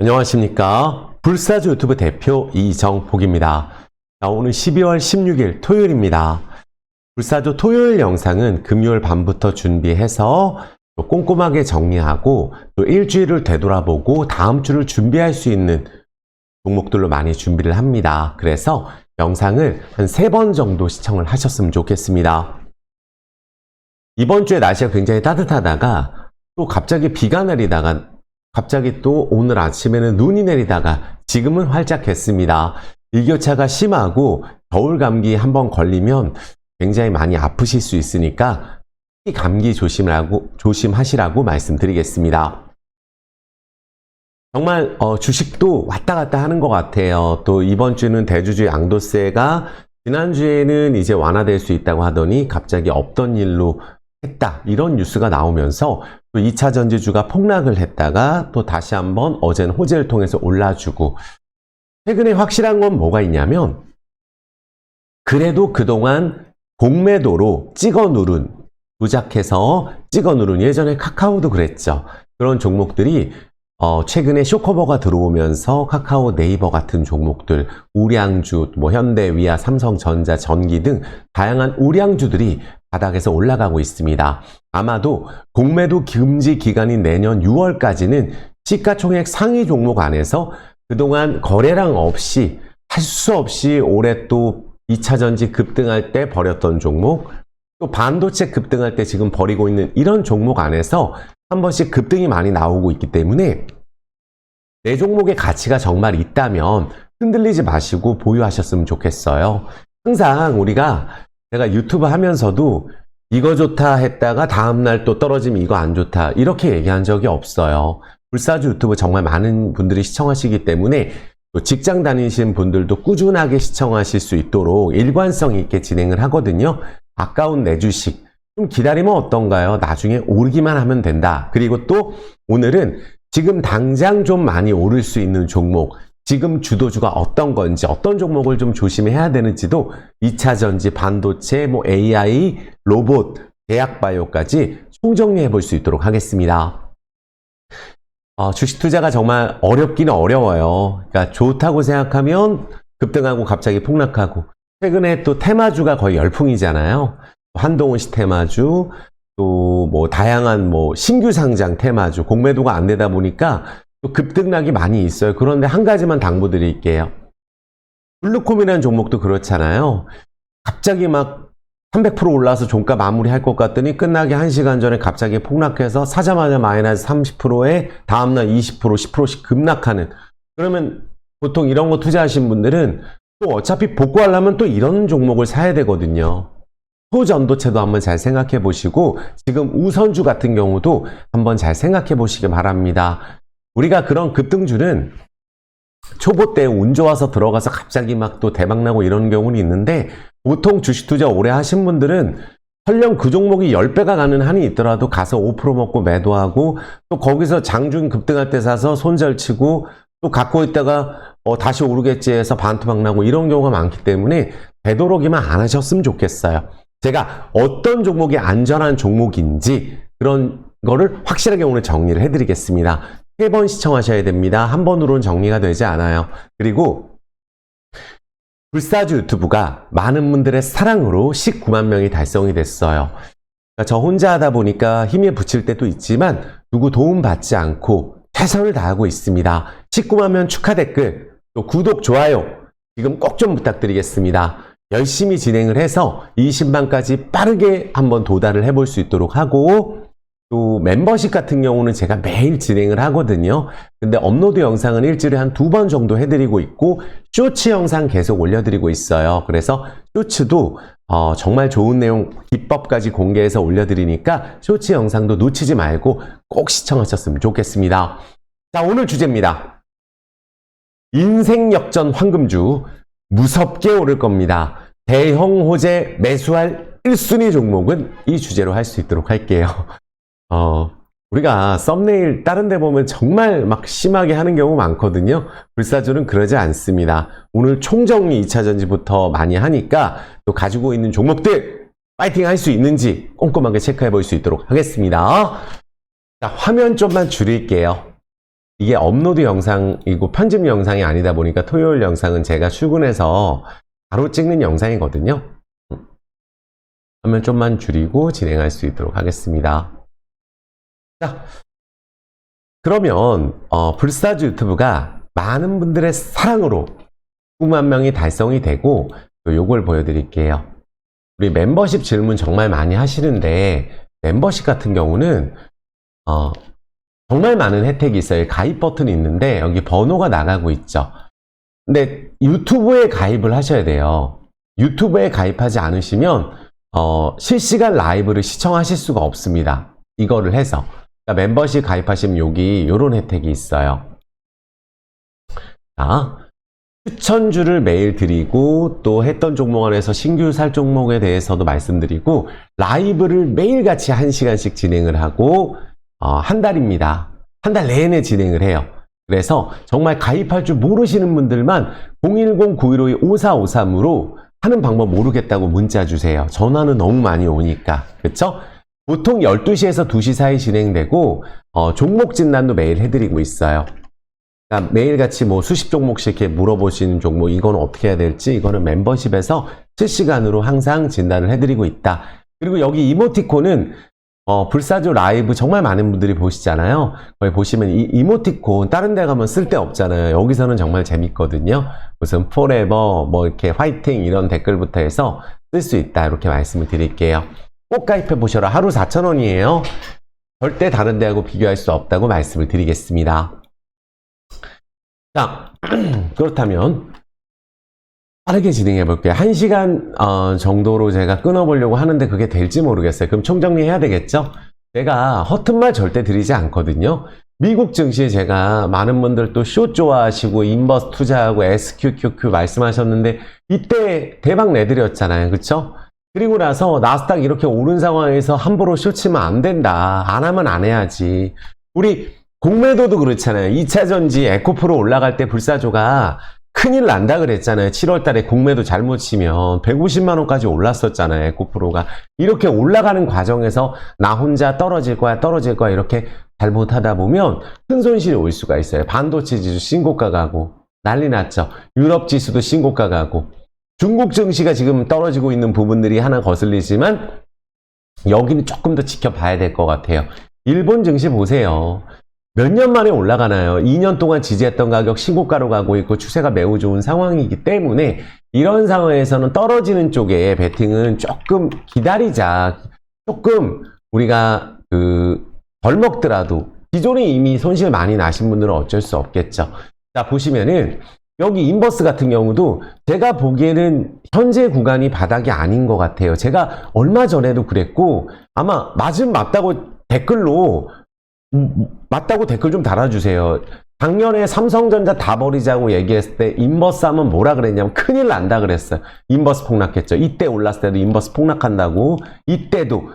안녕하십니까. 불사조 유튜브 대표 이정복입니다. 자, 오늘 12월 16일 토요일입니다. 불사조 토요일 영상은 금요일 밤부터 준비해서 또 꼼꼼하게 정리하고 또 일주일을 되돌아보고 다음 주를 준비할 수 있는 종목들로 많이 준비를 합니다. 그래서 영상을 한 3번 정도 시청을 하셨으면 좋겠습니다. 이번 주에 날씨가 굉장히 따뜻하다가 또 갑자기 비가 내리다가 갑자기 또 오늘 아침에는 눈이 내리다가 지금은 활짝했습니다. 일교차가 심하고 겨울 감기 한번 걸리면 굉장히 많이 아프실 수 있으니까 감기 조심하시라고 말씀드리겠습니다. 정말 주식도 왔다 갔다 하는 것 같아요. 또 이번 주는 대주주 양도세가 지난주에는 이제 완화될 수 있다고 하더니 갑자기 없던 일로 했다, 이런 뉴스가 나오면서 또 2차 전지주가 폭락을 했다가 또 다시 한번 어제는 호재를 통해서 올라주고, 최근에 확실한 건 뭐가 있냐면 그래도 그동안 공매도로 조작해서 찍어 누른, 예전에 카카오도 그랬죠. 그런 종목들이 최근에 쇼커버가 들어오면서 카카오, 네이버 같은 종목들, 우량주, 현대, 위아, 삼성전자, 전기 등 다양한 우량주들이 바닥에서 올라가고 있습니다. 아마도 공매도 금지 기간인 내년 6월까지는 시가총액 상위 종목 안에서 그동안 거래량 없이, 할 수 없이 올해 또 2차 전지 급등할 때 버렸던 종목, 또 반도체 급등할 때 지금 버리고 있는 이런 종목 안에서 한 번씩 급등이 많이 나오고 있기 때문에 내 종목의 가치가 정말 있다면 흔들리지 마시고 보유하셨으면 좋겠어요. 항상 제가 유튜브 하면서도 이거 좋다 했다가 다음날 또 떨어지면 이거 안 좋다, 이렇게 얘기한 적이 없어요. 불사조 유튜브 정말 많은 분들이 시청하시기 때문에 또 직장 다니시는 분들도 꾸준하게 시청하실 수 있도록 일관성 있게 진행을 하거든요. 아까운 내 주식 좀 기다리면 어떤가요? 나중에 오르기만 하면 된다. 그리고 또 오늘은 지금 당장 좀 많이 오를 수 있는 종목, 지금 주도주가 어떤 건지, 어떤 종목을 좀 조심해야 되는지도 2차 전지, 반도체, AI, 로봇, 제약바이오까지 총정리해 볼 수 있도록 하겠습니다. 주식 투자가 정말 어렵기는 어려워요. 그러니까 좋다고 생각하면 급등하고 갑자기 폭락하고, 최근에 또 테마주가 거의 열풍이잖아요. 한동훈씨 테마주, 또 다양한 신규 상장 테마주, 공매도가 안 되다 보니까 또 급등락이 많이 있어요. 그런데 한 가지만 당부드릴게요. 블루콤이라는 종목도 그렇잖아요. 갑자기 막 300% 올라서 종가 마무리할 것 같더니 끝나기 1시간 전에 갑자기 폭락해서 사자마자 마이너스 30%에 다음날 20%, 10%씩 급락하는. 그러면 보통 이런 거 투자하신 분들은 또 어차피 복구하려면 또 이런 종목을 사야 되거든요. 소전도체도 한번 잘 생각해 보시고, 지금 우선주 같은 경우도 한번 잘 생각해 보시기 바랍니다. 우리가 그런 급등주는 초보 때 운 좋아서 들어가서 갑자기 막 또 대박나고 이런 경우는 있는데, 보통 주식 투자 오래 하신 분들은 설령 그 종목이 10배가 가는 한이 있더라도 가서 5% 먹고 매도하고, 또 거기서 장중 급등할 때 사서 손절치고 또 갖고 있다가 다시 오르겠지 해서 반토막 나고, 이런 경우가 많기 때문에 되도록이면 안 하셨으면 좋겠어요. 제가 어떤 종목이 안전한 종목인지 그런 거를 확실하게 오늘 정리를 해드리겠습니다. 3번 시청하셔야 됩니다. 한 번으로는 정리가 되지 않아요. 그리고 불사조 유튜브가 많은 분들의 사랑으로 19만 명이 달성이 됐어요. 그러니까 저 혼자 하다 보니까 힘에 부칠 때도 있지만 누구 도움 받지 않고 최선을 다하고 있습니다. 19만 명 축하 댓글, 또 구독, 좋아요 지금 꼭 좀 부탁드리겠습니다. 열심히 진행을 해서 20만까지 빠르게 한번 도달을 해볼 수 있도록 하고, 또 멤버십 같은 경우는 제가 매일 진행을 하거든요. 근데 업로드 영상은 일주일에 한 2번 정도 해드리고 있고, 쇼츠 영상 계속 올려드리고 있어요. 그래서 쇼츠도 정말 좋은 내용, 기법까지 공개해서 올려드리니까 쇼츠 영상도 놓치지 말고 꼭 시청하셨으면 좋겠습니다. 자, 오늘 주제입니다. 인생 역전 황금주, 무섭게 오를 겁니다. 대형 호재 매수할 1순위 종목은 이 주제로 할 수 있도록 할게요. 우리가 썸네일 다른 데 보면 정말 막 심하게 하는 경우 많거든요. 불사조는 그러지 않습니다. 오늘 총정리 2차 전지부터 많이 하니까 또 가지고 있는 종목들 파이팅 할 수 있는지 꼼꼼하게 체크해 볼 수 있도록 하겠습니다. 자, 화면 좀만 줄일게요. 이게 업로드 영상이고 편집 영상이 아니다 보니까 토요일 영상은 제가 출근해서 바로 찍는 영상이거든요. 화면 좀만 줄이고 진행할 수 있도록 하겠습니다. 자, 그러면 불사조 유튜브가 많은 분들의 사랑으로 9만 명이 달성이 되고 또 요걸 보여드릴게요. 우리 멤버십 질문 정말 많이 하시는데 멤버십 같은 경우는 정말 많은 혜택이 있어요. 가입 버튼이 있는데 여기 번호가 나가고 있죠. 근데 유튜브에 가입을 하셔야 돼요. 유튜브에 가입하지 않으시면 실시간 라이브를 시청하실 수가 없습니다. 이거를 해서 그러니까 멤버십 가입하시면 여기 이런 혜택이 있어요. 자, 추천주를 매일 드리고 또 했던 종목 안에서 신규 살 종목에 대해서도 말씀드리고 라이브를 매일같이 1시간씩 진행을 하고 한 달입니다. 한 달 내내 진행을 해요. 그래서 정말 가입할 줄 모르시는 분들만 010-9152-5453으로 하는 방법 모르겠다고 문자 주세요. 전화는 너무 많이 오니까. 그쵸? 보통 12시에서 2시 사이 진행되고 종목 진단도 매일 해드리고 있어요. 그러니까 매일같이 뭐 수십 종목씩 이렇게 물어보시는 종목 이건 어떻게 해야 될지 이거는 멤버십에서 실시간으로 항상 진단을 해드리고 있다. 그리고 여기 이모티콘은 불사조 라이브 정말 많은 분들이 보시잖아요. 거기 보시면 이 이모티콘 다른 데 가면 쓸데 없잖아요. 여기서는 정말 재밌거든요. 무슨 forever 뭐 이렇게 화이팅 이런 댓글부터 해서 쓸 수 있다 이렇게 말씀을 드릴게요. 꼭 가입해 보셔라. 하루 4,000원이에요. 절대 다른 데하고 비교할 수 없다고 말씀을 드리겠습니다. 자, 그렇다면 빠르게 진행해 볼게요. 1시간 정도로 제가 끊어보려고 하는데 그게 될지 모르겠어요. 그럼 총정리해야 되겠죠? 제가 허튼 말 절대 드리지 않거든요. 미국 증시에 제가 많은 분들 또 숏 좋아하시고 인버스 투자하고 SQQQ 말씀하셨는데 이때 대박 내드렸잖아요. 그쵸? 그리고 나서 나스닥 이렇게 오른 상황에서 함부로 숏 치면 안 된다. 안 하면 안 해야지. 우리 공매도도 그렇잖아요. 2차전지 에코프로 올라갈 때 불사조가 큰일 난다 그랬잖아요. 7월 달에 공매도 잘못 치면 150만 원까지 올랐었잖아요. 에코프로가. 이렇게 올라가는 과정에서 나 혼자 떨어질 거야 이렇게 잘못하다 보면 큰 손실이 올 수가 있어요. 반도체 지수 신고가 가고 난리 났죠. 유럽 지수도 신고가 가고 중국 증시가 지금 떨어지고 있는 부분들이 하나 거슬리지만 여기는 조금 더 지켜봐야 될 것 같아요. 일본 증시 보세요. 몇 년 만에 올라가나요? 2년 동안 지지했던 가격 신고가로 가고 있고 추세가 매우 좋은 상황이기 때문에 이런 상황에서는 떨어지는 쪽에 베팅은 조금 기다리자. 조금 우리가 덜 먹더라도 기존에 이미 손실 많이 나신 분들은 어쩔 수 없겠죠. 자, 보시면은 여기 인버스 같은 경우도 제가 보기에는 현재 구간이 바닥이 아닌 것 같아요. 제가 얼마 전에도 그랬고 아마 맞으면 맞다고 댓글로 맞다고 댓글 좀 달아주세요. 작년에 삼성전자 다 버리자고 얘기했을 때 인버스 하면 뭐라 그랬냐면 큰일 난다 그랬어요. 인버스 폭락했죠. 이때 올랐을 때도 인버스 폭락한다고. 이때도.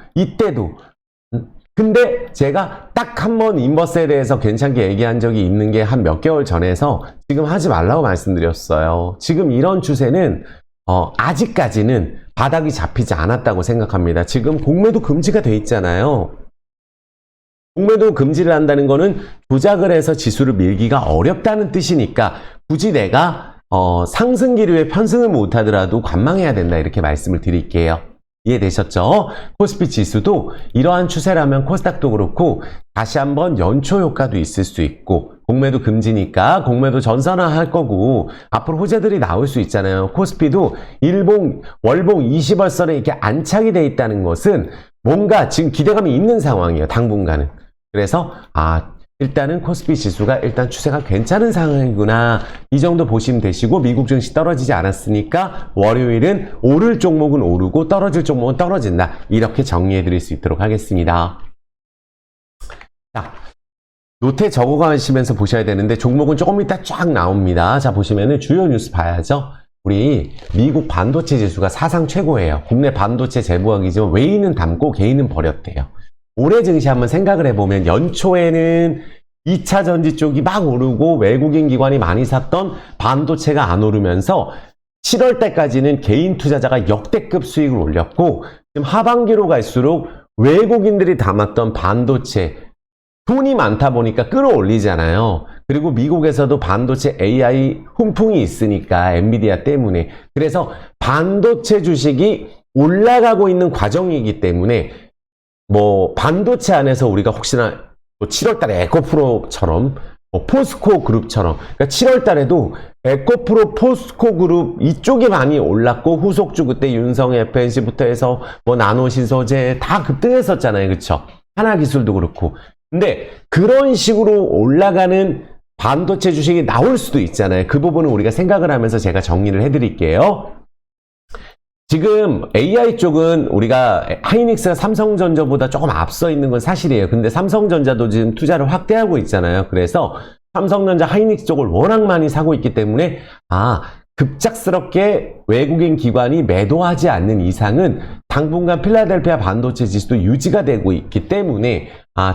근데 제가 딱 한 번 인버스에 대해서 괜찮게 얘기한 적이 있는 게 한 몇 개월 전에서 지금 하지 말라고 말씀드렸어요. 지금 이런 추세는 아직까지는 바닥이 잡히지 않았다고 생각합니다. 지금 공매도 금지가 돼 있잖아요. 공매도 금지를 한다는 거는 조작을 해서 지수를 밀기가 어렵다는 뜻이니까 굳이 내가 상승 기류에 편승을 못하더라도 관망해야 된다 이렇게 말씀을 드릴게요. 이해되셨죠? 코스피 지수도 이러한 추세라면 코스닥도 그렇고 다시 한번 연초 효과도 있을 수 있고 공매도 금지니까 공매도 전산화할 거고 앞으로 호재들이 나올 수 있잖아요. 코스피도 일봉, 월봉 20월선에 이렇게 안착이 돼 있다는 것은 뭔가 지금 기대감이 있는 상황이에요. 당분간은. 그래서 일단은 코스피 지수가 일단 추세가 괜찮은 상황이구나 이 정도 보시면 되시고 미국 증시 떨어지지 않았으니까 월요일은 오를 종목은 오르고 떨어질 종목은 떨어진다 이렇게 정리해 드릴 수 있도록 하겠습니다. 자, 노트에 적어 가시면서 보셔야 되는데 종목은 조금 이따 쫙 나옵니다. 자, 보시면은 주요 뉴스 봐야죠. 우리 미국 반도체 지수가 사상 최고예요. 국내 반도체 재부각이지만 외인은 담고 개인은 버렸대요. 올해 증시 한번 생각을 해보면 연초에는 2차 전지 쪽이 막 오르고 외국인 기관이 많이 샀던 반도체가 안 오르면서 7월 때까지는 개인 투자자가 역대급 수익을 올렸고 지금 하반기로 갈수록 외국인들이 담았던 반도체 돈이 많다 보니까 끌어올리잖아요. 그리고 미국에서도 반도체 AI 훈풍이 있으니까 엔비디아 때문에. 그래서 반도체 주식이 올라가고 있는 과정이기 때문에 뭐 반도체 안에서 우리가 혹시나 뭐 7월 달에 에코프로처럼 포스코 그룹처럼, 그러니까 7월 달에도 에코프로, 포스코 그룹 이쪽이 많이 올랐고, 후속주 그때 윤성 FNC부터 해서 뭐 나노신소재 다 급등했었잖아요. 그쵸? 하나기술도 그렇고. 근데 그런 식으로 올라가는 반도체 주식이 나올 수도 있잖아요. 그 부분은 우리가 생각을 하면서 제가 정리를 해드릴게요. 지금 AI 쪽은 우리가 하이닉스가 삼성전자보다 조금 앞서 있는 건 사실이에요. 근데 삼성전자도 지금 투자를 확대하고 있잖아요. 그래서 삼성전자 하이닉스 쪽을 워낙 많이 사고 있기 때문에 급작스럽게 외국인 기관이 매도하지 않는 이상은 당분간 필라델피아 반도체 지수도 유지가 되고 있기 때문에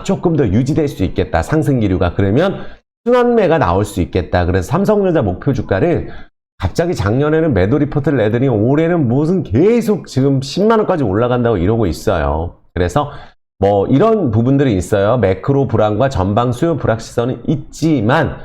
조금 더 유지될 수 있겠다. 상승 기류가. 그러면 순환매가 나올 수 있겠다. 그래서 삼성전자 목표 주가를 갑자기 작년에는 매도 리포트를 내더니 올해는 무슨 계속 지금 10만원까지 올라간다고 이러고 있어요. 그래서 뭐 이런 부분들이 있어요. 매크로 불안과 전방 수요 불확실성은 있지만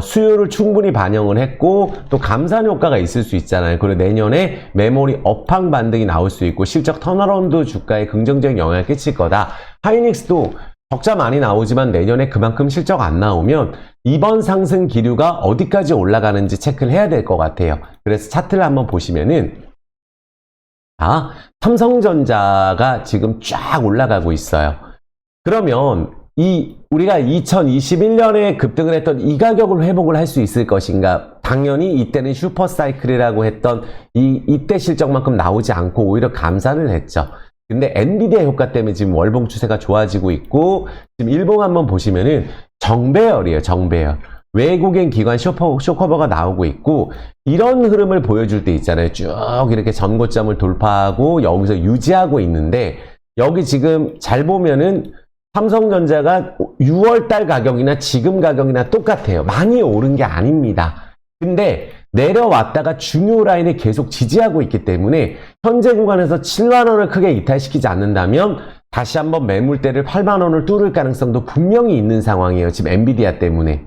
수요를 충분히 반영을 했고 또 감산 효과가 있을 수 있잖아요. 그리고 내년에 메모리 업황 반등이 나올 수 있고 실적 턴어라운드 주가에 긍정적인 영향을 끼칠 거다. 하이닉스도 적자 많이 나오지만 내년에 그만큼 실적 안 나오면 이번 상승 기류가 어디까지 올라가는지 체크를 해야 될 것 같아요. 그래서 차트를 한번 보시면은 삼성전자가 지금 쫙 올라가고 있어요. 그러면 우리가 2021년에 급등을 했던 이 가격을 회복을 할 수 있을 것인가? 당연히 이때는 슈퍼사이클이라고 했던 이때 실적만큼 나오지 않고 오히려 감산을 했죠. 근데 엔비디아 효과 때문에 지금 월봉 추세가 좋아지고 있고, 지금 일봉 한번 보시면은 정배열이에요, 정배열. 외국인 기관 쇼커버가 나오고 있고, 이런 흐름을 보여줄 때 있잖아요. 쭉 이렇게 전고점을 돌파하고 여기서 유지하고 있는데, 여기 지금 잘 보면은 삼성전자가 6월달 가격이나 지금 가격이나 똑같아요. 많이 오른 게 아닙니다. 근데 내려왔다가 중요 라인에 계속 지지하고 있기 때문에 현재 구간에서 7만원을 크게 이탈시키지 않는다면 다시 한번 매물대를 8만원을 뚫을 가능성도 분명히 있는 상황이에요. 지금 엔비디아 때문에.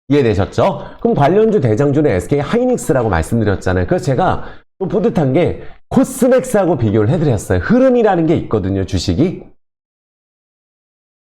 이해되셨죠? 그럼 관련주 대장주는 SK 하이닉스라고 말씀드렸잖아요. 그래서 제가 또 뿌듯한 게 코스맥스하고 비교를 해드렸어요. 흐름이라는 게 있거든요, 주식이.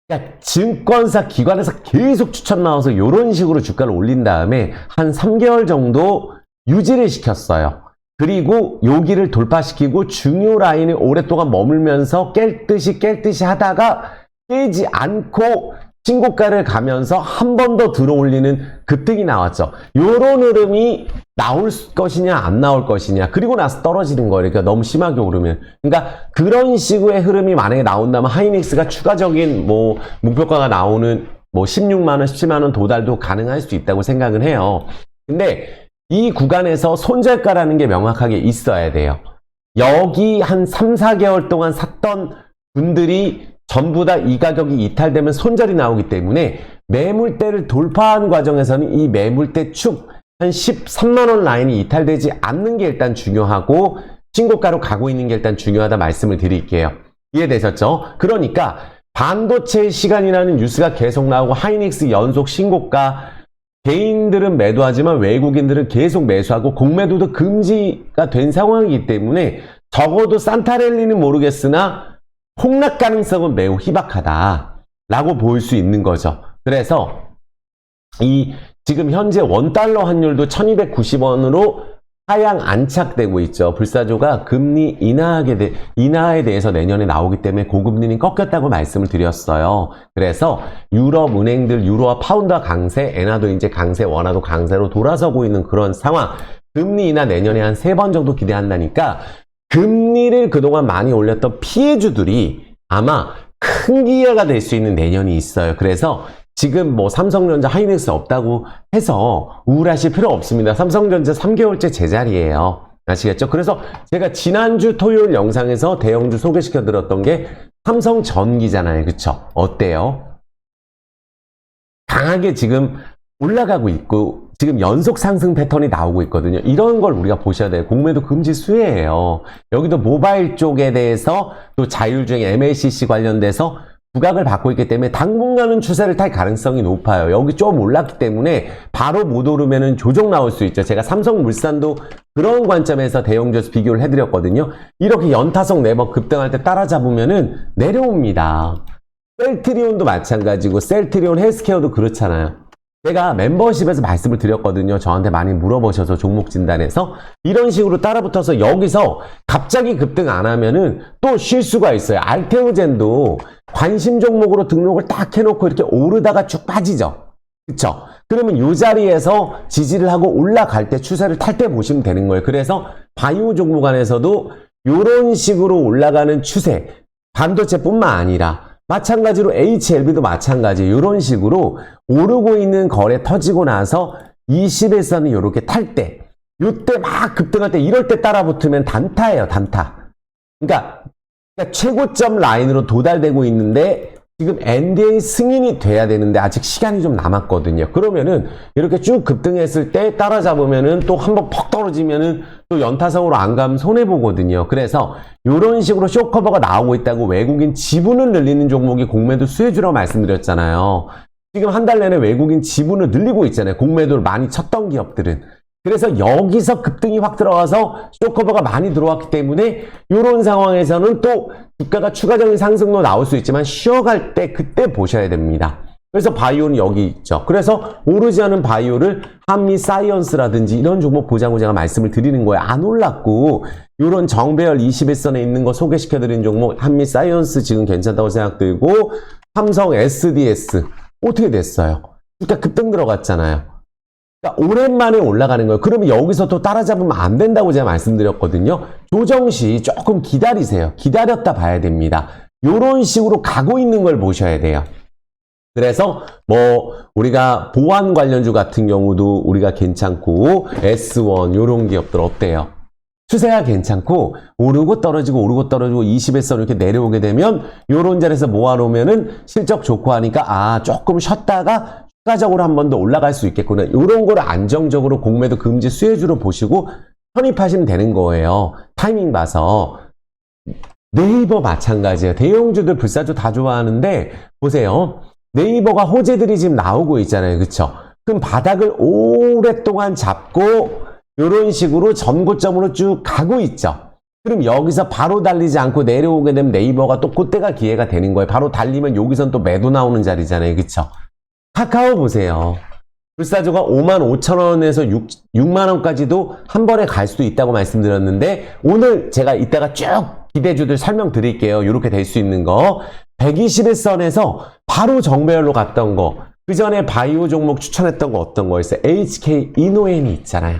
그러니까 증권사 기관에서 계속 추천 나와서 이런 식으로 주가를 올린 다음에 한 3개월 정도 유지를 시켰어요. 그리고 여기를 돌파시키고 중요 라인에 오랫동안 머물면서 깰 듯이 하다가 깨지 않고 신고가를 가면서 한 번 더 들어올리는 급등이 나왔죠. 요런 흐름이 나올 것이냐 안 나올 것이냐, 그리고 나서 떨어지는 거예요. 그러니까 너무 심하게 오르면. 그러니까 그런 식의 흐름이 만약에 나온다면 하이닉스가 추가적인 뭐 목표가가 나오는 뭐 16만원, 17만원 도달도 가능할 수 있다고 생각을 해요. 근데 이 구간에서 손절가라는 게 명확하게 있어야 돼요. 여기 한 3, 4개월 동안 샀던 분들이 전부 다 이 가격이 이탈되면 손절이 나오기 때문에 매물대를 돌파한 과정에서는 이 매물대 축 한 13만원 라인이 이탈되지 않는 게 일단 중요하고 신고가로 가고 있는 게 일단 중요하다 말씀을 드릴게요. 이해되셨죠? 그러니까 반도체의 시간이라는 뉴스가 계속 나오고 하이닉스 연속 신고가, 개인들은 매도하지만 외국인들은 계속 매수하고 공매도도 금지가 된 상황이기 때문에 적어도 산타랠리는 모르겠으나 폭락 가능성은 매우 희박하다라고 볼 수 있는 거죠. 그래서 지금 현재 원달러 환율도 1290원으로 하향 안착되고 있죠. 불사조가 금리 인하에 대해서 내년에 나오기 때문에 고금리는 꺾였다고 말씀을 드렸어요. 그래서 유럽 은행들 유로와 파운드 강세, 엔화도 이제 강세, 원화도 강세로 돌아서고 있는 그런 상황. 금리 인하 내년에 한 3번 정도 기대한다니까 금리를 그동안 많이 올렸던 피해주들이 아마 큰 기회가 될 수 있는 내년이 있어요. 그래서 지금 뭐 삼성전자, 하이닉스 없다고 해서 우울하실 필요 없습니다. 삼성전자 3개월째 제자리예요. 아시겠죠? 그래서 제가 지난주 토요일 영상에서 대형주 소개시켜 드렸던 게 삼성전기잖아요. 그쵸? 어때요? 강하게 지금 올라가고 있고 지금 연속 상승 패턴이 나오고 있거든요. 이런 걸 우리가 보셔야 돼요. 공매도 금지 수혜예요. 여기도 모바일 쪽에 대해서 또 자율주행 MLCC 관련돼서 부각을 받고 있기 때문에 당분간은 추세를 탈 가능성이 높아요. 여기 좀 올랐기 때문에 바로 못 오르면은 조정 나올 수 있죠. 제가 삼성물산도 그런 관점에서 대형주에서 비교를 해드렸거든요. 이렇게 연타석 4번 급등할 때 따라잡으면은 내려옵니다. 셀트리온도 마찬가지고 셀트리온 헬스케어도 그렇잖아요. 제가 멤버십에서 말씀을 드렸거든요. 저한테 많이 물어보셔서 종목 진단에서 이런 식으로 따라붙어서 여기서 갑자기 급등 안 하면은 또 쉴 수가 있어요. 알테오젠도 관심 종목으로 등록을 딱 해놓고 이렇게 오르다가 쭉 빠지죠. 그쵸? 그러면 이 자리에서 지지를 하고 올라갈 때 추세를 탈 때 보시면 되는 거예요. 그래서 바이오 종목 안에서도 이런 식으로 올라가는 추세, 반도체뿐만 아니라 마찬가지로 HLB도 마찬가지 이런 식으로 오르고 있는 거래 터지고 나서 20일선이 이렇게 탈 때, 이때 막 급등할 때 이럴 때 따라붙으면 단타예요, 단타. 그러니까 최고점 라인으로 도달되고 있는데 지금 NDA 승인이 돼야 되는데 아직 시간이 좀 남았거든요. 그러면은 이렇게 쭉 급등했을 때 따라잡으면은 또 한번 퍽 떨어지면은 또 연타성으로 안 가면 손해보거든요. 그래서 이런 식으로 쇼커버가 나오고 있다고 외국인 지분을 늘리는 종목이 공매도 수혜주라고 말씀드렸잖아요. 지금 한 달 내내 외국인 지분을 늘리고 있잖아요. 공매도를 많이 쳤던 기업들은. 그래서 여기서 급등이 확 들어가서 쇼커버가 많이 들어왔기 때문에 이런 상황에서는 또 주가가 추가적인 상승도 나올 수 있지만 쉬어갈 때 그때 보셔야 됩니다. 그래서 바이오는 여기 있죠. 그래서 오르지 않은 바이오를 한미사이언스라든지 이런 종목 보자고 제가 말씀을 드리는 거예요. 안 올랐고 이런 정배열 21선에 있는 거 소개시켜드린 종목 한미사이언스 지금 괜찮다고 생각들고 삼성 SDS 어떻게 됐어요? 그러니까 급등 들어갔잖아요. 그러니까 오랜만에 올라가는 거예요. 그러면 여기서 또 따라잡으면 안 된다고 제가 말씀드렸거든요. 조정 시 조금 기다리세요. 기다렸다 봐야 됩니다. 이런 식으로 가고 있는 걸 보셔야 돼요. 그래서 뭐 우리가 보안 관련주 같은 경우도 우리가 괜찮고 S1 이런 기업들 어때요? 추세가 괜찮고 오르고 떨어지고 20일선 이렇게 내려오게 되면 이런 자리에서 모아놓으면은 실적 좋고 하니까 조금 쉬었다가 추가적으로 한 번 더 올라갈 수 있겠구나. 이런 거를 안정적으로 공매도 금지 수혜주로 보시고 편입하시면 되는 거예요. 타이밍 봐서. 네이버 마찬가지예요. 대형주들 불사조 다 좋아하는데 보세요. 네이버가 호재들이 지금 나오고 있잖아요. 그쵸? 그럼 바닥을 오랫동안 잡고 이런 식으로 전고점으로 쭉 가고 있죠. 그럼 여기서 바로 달리지 않고 내려오게 되면 네이버가 또 그때가 기회가 되는 거예요. 바로 달리면 여기선 또 매도 나오는 자리잖아요. 그쵸? 카카오 보세요. 불사조가 55,000원에서 6만원까지도 한 번에 갈 수도 있다고 말씀드렸는데 오늘 제가 이따가 쭉 기대주들 설명드릴게요. 이렇게 될 수 있는 거. 121선에서 바로 정배열로 갔던 거. 그 전에 바이오 종목 추천했던 거 어떤 거였어요? HK 이노엔이 있잖아요.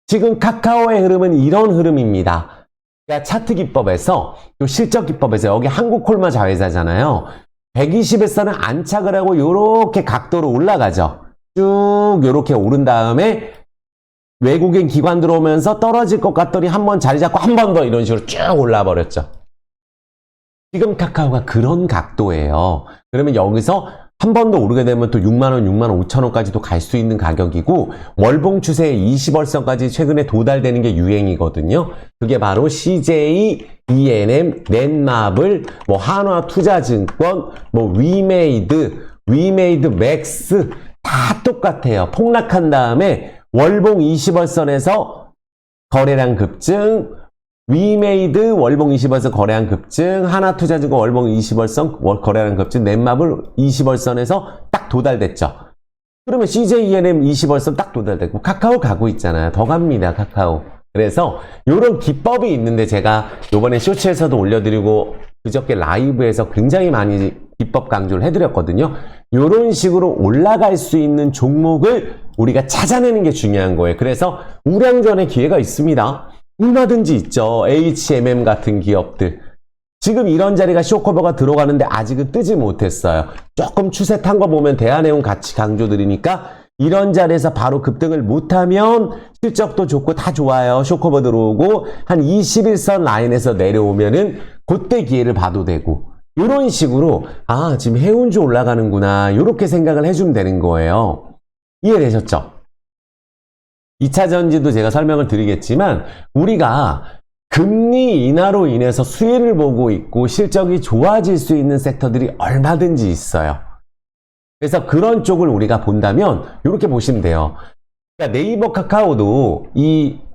지금 카카오의 흐름은 이런 흐름입니다. 그러니까 차트 기법에서 또 실적 기법에서 여기 한국콜마 자회사잖아요. 121선은 안착을 하고 이렇게 각도로 올라가죠. 쭉 이렇게 오른 다음에 외국인 기관 들어오면서 떨어질 것 같더니 한번 자리 잡고 한 번 더 이런 식으로 쭉 올라 버렸죠. 지금 카카오가 그런 각도예요. 그러면 여기서 한 번 더 오르게 되면 또 6만원, 6만 5천원까지도 갈 수 있는 가격이고 월봉 추세의 20월선까지 최근에 도달되는 게 유행이거든요. 그게 바로 CJ, ENM, 넷마블, 뭐 한화투자증권, 뭐 위메이드 맥스 다 똑같아요. 폭락한 다음에 월봉 20월선에서 거래량 급증, 위메이드 월봉 20월선 거래량 급증, 하나투자증권 월봉 20월선 거래량 급증, 넷마블 20월선에서 딱 도달됐죠. 그러면 CJENM 20월선 딱 도달됐고 카카오 가고 있잖아요. 더 갑니다. 카카오. 그래서 이런 기법이 있는데 제가 이번에 쇼츠에서도 올려드리고 그저께 라이브에서 굉장히 많이 기법 강조를 해드렸거든요. 이런 식으로 올라갈 수 있는 종목을 우리가 찾아내는 게 중요한 거예요. 그래서 우량전의 기회가 있습니다. 얼마든지 있죠. HMM 같은 기업들. 지금 이런 자리가 쇼커버가 들어가는데 아직은 뜨지 못했어요. 조금 추세 탄 거 보면 대한해운 같이 강조드리니까 이런 자리에서 바로 급등을 못하면 실적도 좋고 다 좋아요. 쇼커버 들어오고 한 21선 라인에서 내려오면은 그때 기회를 봐도 되고 이런 식으로 지금 해운주 올라가는구나 이렇게 생각을 해주면 되는 거예요. 이해되셨죠? 2차 전지도 제가 설명을 드리겠지만 우리가 금리 인하로 인해서 수혜를 보고 있고 실적이 좋아질 수 있는 섹터들이 얼마든지 있어요. 그래서 그런 쪽을 우리가 본다면 이렇게 보시면 돼요. 그러니까 네이버 카카오도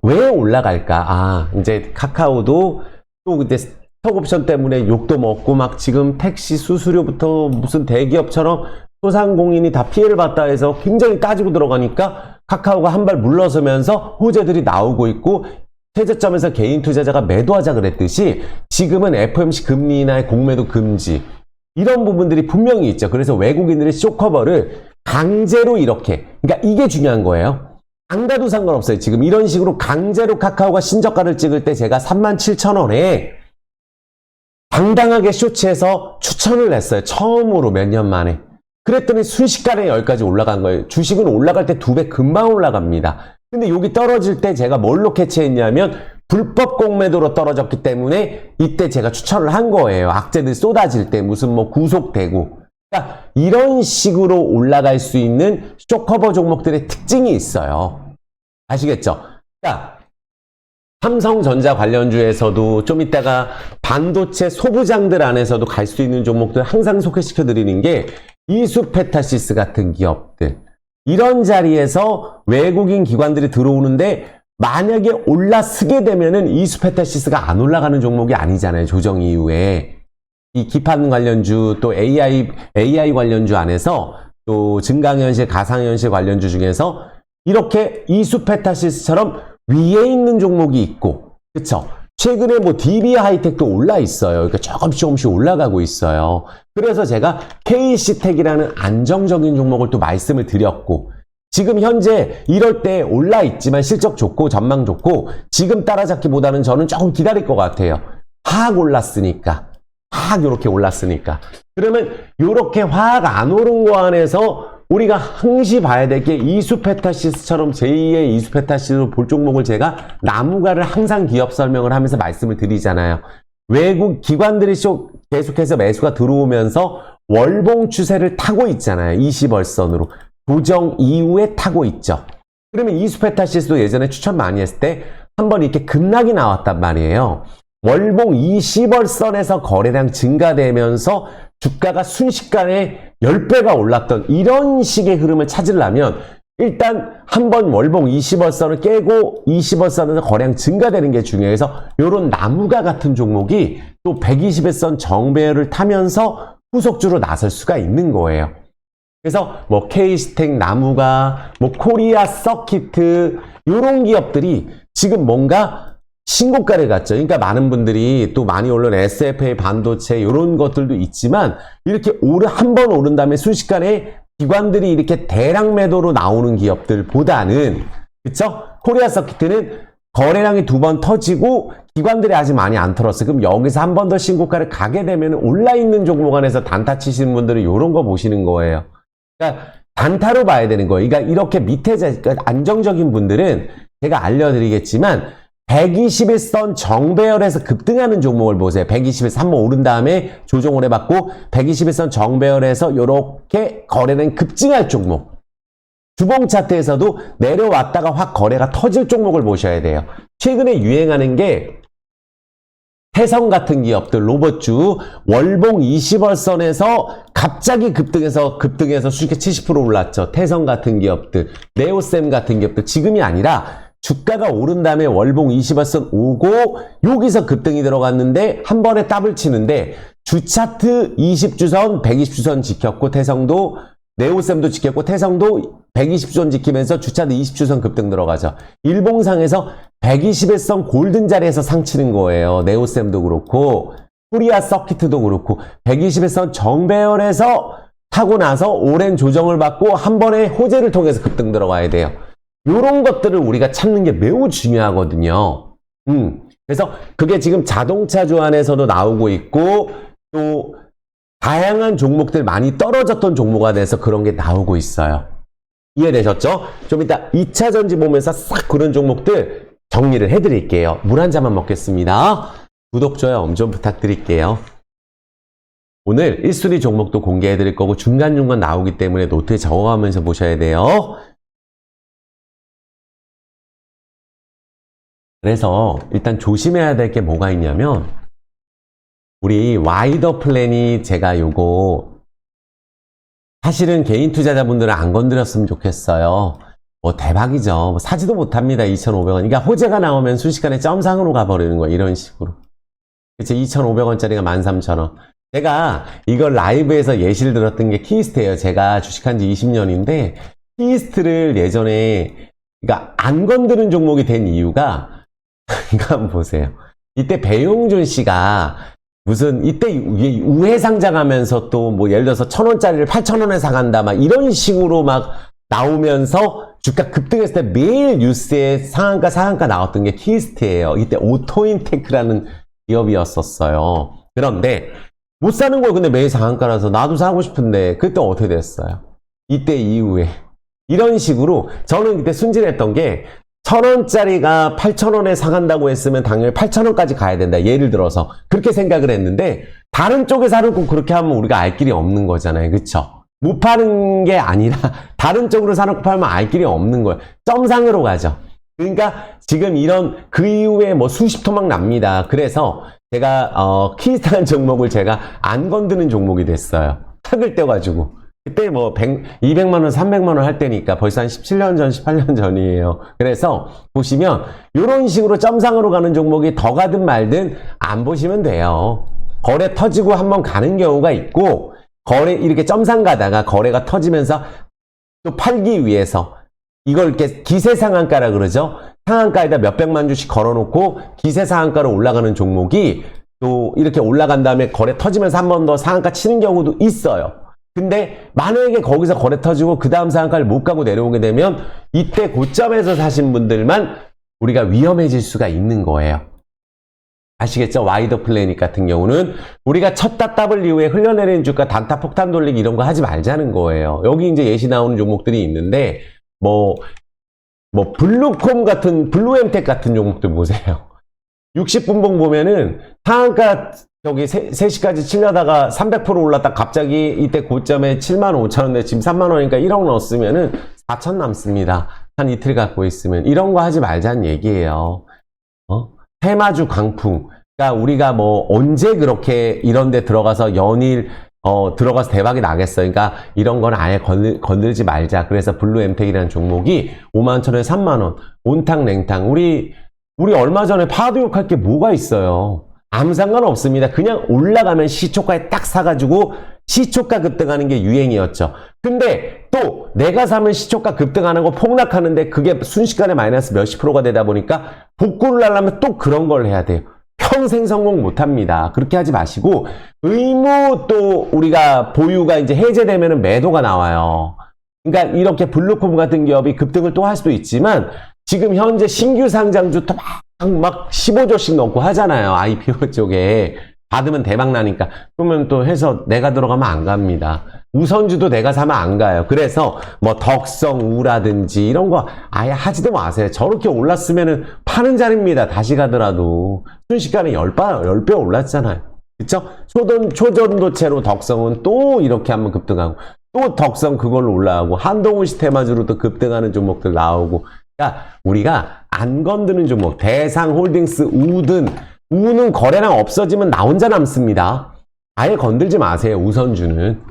왜 올라갈까? 이제 카카오도 또 그때 스톡옵션 때문에 욕도 먹고 막 지금 택시 수수료부터 무슨 대기업처럼 소상공인이 다 피해를 봤다 해서 굉장히 따지고 들어가니까 카카오가 한 발 물러서면서 호재들이 나오고 있고 최저점에서 개인 투자자가 매도하자 그랬듯이 지금은 FOMC 금리 인하의 공매도 금지 이런 부분들이 분명히 있죠. 그래서 외국인들의 쇼커버를 강제로 이렇게, 그러니까 이게 중요한 거예요. 안 가도 상관없어요. 지금 이런 식으로 강제로 카카오가 신저가를 찍을 때 제가 37,000원에 당당하게 쇼츠해서 추천을 했어요. 처음으로 몇 년 만에. 그랬더니 순식간에 여기까지 올라간 거예요. 주식은 올라갈 때 2배 금방 올라갑니다. 근데 여기 떨어질 때 제가 뭘로 캐치했냐면 불법 공매도로 떨어졌기 때문에 이때 제가 추천을 한 거예요. 악재들 쏟아질 때 무슨 뭐 구속되고. 그러니까 이런 식으로 올라갈 수 있는 쇼커버 종목들의 특징이 있어요. 아시겠죠? 그러니까 삼성전자 관련주에서도 좀 이따가 반도체 소부장들 안에서도 갈 수 있는 종목들 항상 소개시켜 드리는 게 이수페타시스 같은 기업들. 이런 자리에서 외국인 기관들이 들어오는데 만약에 올라서게 되면은 이수페타시스가 안 올라가는 종목이 아니잖아요. 조정 이후에. 이 기판 관련주 또 AI 관련주 안에서 또 증강현실, 가상현실 관련주 중에서 이렇게 이수페타시스처럼 위에 있는 종목이 있고, 그쵸? 최근에 뭐 DB 하이텍도 올라 있어요. 그러니까 조금씩 올라가고 있어요. 그래서 제가 KC텍이라는 안정적인 종목을 또 말씀을 드렸고, 지금 현재 이럴 때 올라 있지만 실적 좋고 전망 좋고 지금 따라잡기보다는 저는 조금 기다릴 것 같아요. 확 올랐으니까. 확 이렇게 올랐으니까. 그러면 이렇게 확 안 오른 거 안에서 우리가 항시 봐야 될 게 이수페타시스처럼 제2의 이수페타시스로 볼 종목을 제가 나무가를 항상 기업 설명을 하면서 말씀을 드리잖아요. 외국 기관들이 계속해서 매수가 들어오면서 월봉 추세를 타고 있잖아요. 20월선으로. 조정 이후에 타고 있죠. 그러면 이수페타시스도 예전에 추천 많이 했을 때 한번 이렇게 급락이 나왔단 말이에요. 월봉 20월선에서 거래량 증가되면서 주가가 순식간에 10배가 올랐던 이런 식의 흐름을 찾으려면 일단 한번 월봉 20월선을 깨고 20월선에서 거래량 증가되는 게 중요해서 이런 나무가 같은 종목이 또 120일선 정배열을 타면서 후속주로 나설 수가 있는 거예요. 그래서 뭐 K스택, 나무가, 뭐 코리아 서키트 이런 기업들이 지금 뭔가 신고가를 갔죠. 그러니까 많은 분들이 또 많이 오른 SFA 반도체 이런 것들도 있지만 이렇게 한 번 오른 다음에 순식간에 기관들이 이렇게 대량 매도로 나오는 기업들보다는 그쵸? 코리아 서키트는 거래량이 2번 터지고 기관들이 아직 많이 안 털었어요. 그럼 여기서 한 번 더 신고가를 가게 되면 올라있는 종목 안에서 단타 치시는 분들은 이런 거 보시는 거예요. 그러니까 단타로 봐야 되는 거예요. 그러니까 이렇게 밑에 그러니까 안정적인 분들은 제가 알려드리겠지만 121선 정배열에서 급등하는 종목을 보세요. 121선 한번 오른 다음에 조정을 해봤고 121선 정배열에서 이렇게 거래는 급증할 종목. 주봉 차트에서도 내려왔다가 확 거래가 터질 종목을 보셔야 돼요. 최근에 유행하는 게 태성 같은 기업들, 로봇주, 월봉 20월선에서 갑자기 급등해서 수익이 70% 올랐죠. 태성 같은 기업들, 네오셈 같은 기업들, 지금이 아니라 주가가 오른 다음에 월봉 20월선 오고 여기서 급등이 들어갔는데 한 번에 더블 치는데 주차트 20주선, 120주선 지켰고 태성도 네오셈도 지켰고 태성도 120주선 지키면서 주차트 20주선 급등 들어가죠. 일봉상에서 121선 골든 자리에서 상치는 거예요. 네오셈도 그렇고 코리아 서키트도 그렇고 121선 정배열에서 타고 나서 오랜 조정을 받고 한 번에 호재를 통해서 급등 들어가야 돼요. 이런 것들을 우리가 찾는 게 매우 중요하거든요. 그래서 그게 지금 자동차주 안에서도 나오고 있고 또 다양한 종목들 많이 떨어졌던 종목에 대해서 그런 게 나오고 있어요. 이해되셨죠? 좀 이따 2차 전지 보면서 싹 그런 종목들 정리를 해드릴게요. 물 한 잔만 먹겠습니다. 구독, 좋아요 좀 부탁드릴게요. 오늘 1순위 종목도 공개해드릴 거고 중간중간 나오기 때문에 노트에 적어가면서 보셔야 돼요. 그래서 일단 조심해야 될 게 뭐가 있냐면, 우리 와이더 플랜이 제가 요거 사실은 개인 투자자분들은 안 건드렸으면 좋겠어요. 뭐 대박이죠. 뭐 사지도 못합니다. 2,500원. 그러니까 호재가 나오면 순식간에 점상으로 가버리는 거예요. 이런 식으로. 그치? 2,500원짜리가 13,000원. 제가 이걸 라이브에서 예시를 들었던 게 키이스트예요. 제가 주식한 지 20년인데 키이스트를 예전에 그러니까 안 건드는 종목이 된 이유가 이거 한번 보세요. 이때 배용준 씨가 무슨 이때 우회 상장하면서 또 뭐 예를 들어서 1,000원짜리를 8,000원에 사간다 막 이런 식으로 막 나오면서 주가 급등했을 때 매일 뉴스에 상한가 상한가 나왔던 게 키이스트예요. 이때 오토인테크라는 기업이었었어요. 그런데 못 사는 거예요. 근데 매일 상한가라서 나도 사고 싶은데 그때 어떻게 됐어요? 이때 이후에 이런 식으로 저는 그때 순진했던 게 1,000원짜리가 8,000원에 사간다고 했으면 당연히 8,000원까지 가야 된다. 예를 들어서 그렇게 생각을 했는데 다른 쪽에 사놓고 그렇게 하면 우리가 알 길이 없는 거잖아요. 그쵸? 못 파는 게 아니라 다른 쪽으로 사놓고 팔면 알 길이 없는 거예요. 점상으로 가죠. 그러니까 지금 이런 그 이후에 뭐 수십 토막 납니다. 그래서 제가 키스탄 종목을 제가 안 건드는 종목이 됐어요. 탁을 떼가지고. 그때 뭐 200만원, 300만원 할 때니까 벌써 한 17년 전, 18년 전이에요. 그래서 보시면 이런 식으로 점상으로 가는 종목이 더 가든 말든 안 보시면 돼요. 거래 터지고 한번 가는 경우가 있고 거래 이렇게 점상 가다가 거래가 터지면서 또 팔기 위해서 이걸 이렇게 기세 상한가라 그러죠. 상한가에다 몇백만 주씩 걸어놓고 기세 상한가로 올라가는 종목이 또 이렇게 올라간 다음에 거래 터지면서 한 번 더 상한가 치는 경우도 있어요. 근데 만약에 거기서 거래 터지고 그 다음 상한가를 못 가고 내려오게 되면 이때 고점에서 사신 분들만 우리가 위험해질 수가 있는 거예요. 아시겠죠? 와이더 플래닛 같은 경우는 우리가 쳤다 더블 이후에 흘러내리는 주가 단타 폭탄 돌리기 이런 거 하지 말자는 거예요. 여기 이제 예시 나오는 종목들이 있는데 뭐 블루콤 같은 블루엠텍 같은 종목들 보세요. 60분봉 보면은 상한가 저기 3시까지 치려다가 300% 올랐다 갑자기 이때 고점에 75,000원인데 지금 30,000원이니까 1억 넣었으면은 4,000 남습니다. 한 이틀 갖고 있으면. 이런 거 하지 말자는 얘기예요. 테마주 강풍. 그러니까 우리가 뭐 언제 그렇게 이런 데 들어가서 연일 들어가서 대박이 나겠어요. 그러니까 이런 건 아예 건들지 말자. 그래서 블루엠텍이라는 종목이 51,000원에 30,000원. 온탕 냉탕. 우리 얼마 전에 파도 욕할 게 뭐가 있어요. 아무 상관 없습니다. 그냥 올라가면 시초가에 딱 사가지고 시초가 급등하는 게 유행이었죠. 근데 또 내가 사면 시초가 급등 안 하고 폭락하는데 그게 순식간에 마이너스 몇십 프로가 되다 보니까 복구를 하려면 또 그런 걸 해야 돼요. 평생 성공 못 합니다. 그렇게 하지 마시고 의무 또 우리가 보유가 이제 해제되면 매도가 나와요. 그러니까 이렇게 블루콤 같은 기업이 급등을 또 할 수도 있지만 지금 현재 신규 상장주 막 15조씩 넣고 하잖아요. IPO 쪽에. 받으면 대박 나니까. 그러면 또 해서 내가 들어가면 안 갑니다. 우선주도 내가 사면 안 가요. 그래서 뭐 덕성우라든지 이런 거 아예 하지도 마세요. 저렇게 올랐으면은 파는 자리입니다. 다시 가더라도. 순식간에 10배 올랐잖아요. 그쵸? 초전도체로 덕성은 또 이렇게 한번 급등하고 또 덕성 그걸로 올라가고 한동훈 시테마주로 또 급등하는 종목들 나오고 그러니까 우리가 안 건드는 종목 대상홀딩스 우는 거래량 없어지면 나 혼자 남습니다. 아예 건들지 마세요. 우선주는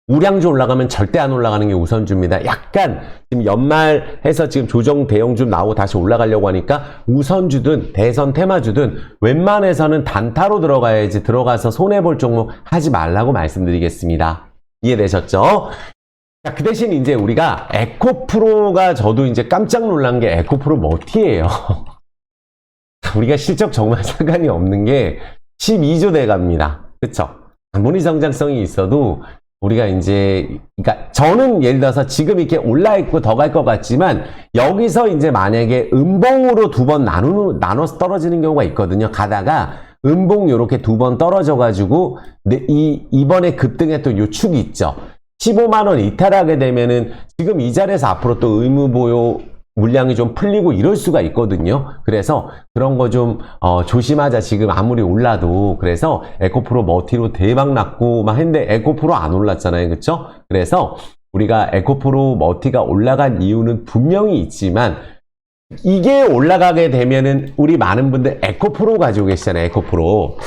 우량주 올라가면 절대 안 올라가는 게 우선주입니다. 약간 지금 연말해서 지금 조정 대형주 나오고 다시 올라가려고 하니까 우선주든 대선 테마주든 웬만해서는 단타로 들어가야지 들어가서 손해볼 종목 하지 말라고 말씀드리겠습니다. 이해되셨죠? 자, 그 대신 이제 우리가 에코프로가 저도 이제 깜짝 놀란 게 에코프로 머티예요. 우리가 실적 정말 상관이 없는 게 12조 돼 갑니다. 그쵸? 아무리 성장성이 있어도 우리가 이제, 그러니까 저는 예를 들어서 지금 이렇게 올라있고 더 갈 것 같지만 여기서 이제 만약에 음봉으로 두 번 나눠서 떨어지는 경우가 있거든요. 가다가 음봉 요렇게 두 번 떨어져가지고 이번에 급등했던 요 축이 있죠. 15만원 이탈하게 되면은 지금 이 자리에서 앞으로 또 의무보유 물량이 좀 풀리고 이럴 수가 있거든요. 그래서 그런 거 좀 조심하자. 지금 아무리 올라도. 그래서 에코프로 머티로 대박 났고 막 했는데 에코프로 안 올랐잖아요. 그쵸? 그래서 우리가 에코프로 머티가 올라간 이유는 분명히 있지만 이게 올라가게 되면은 우리 많은 분들 에코프로 가지고 계시잖아요. 에코프로.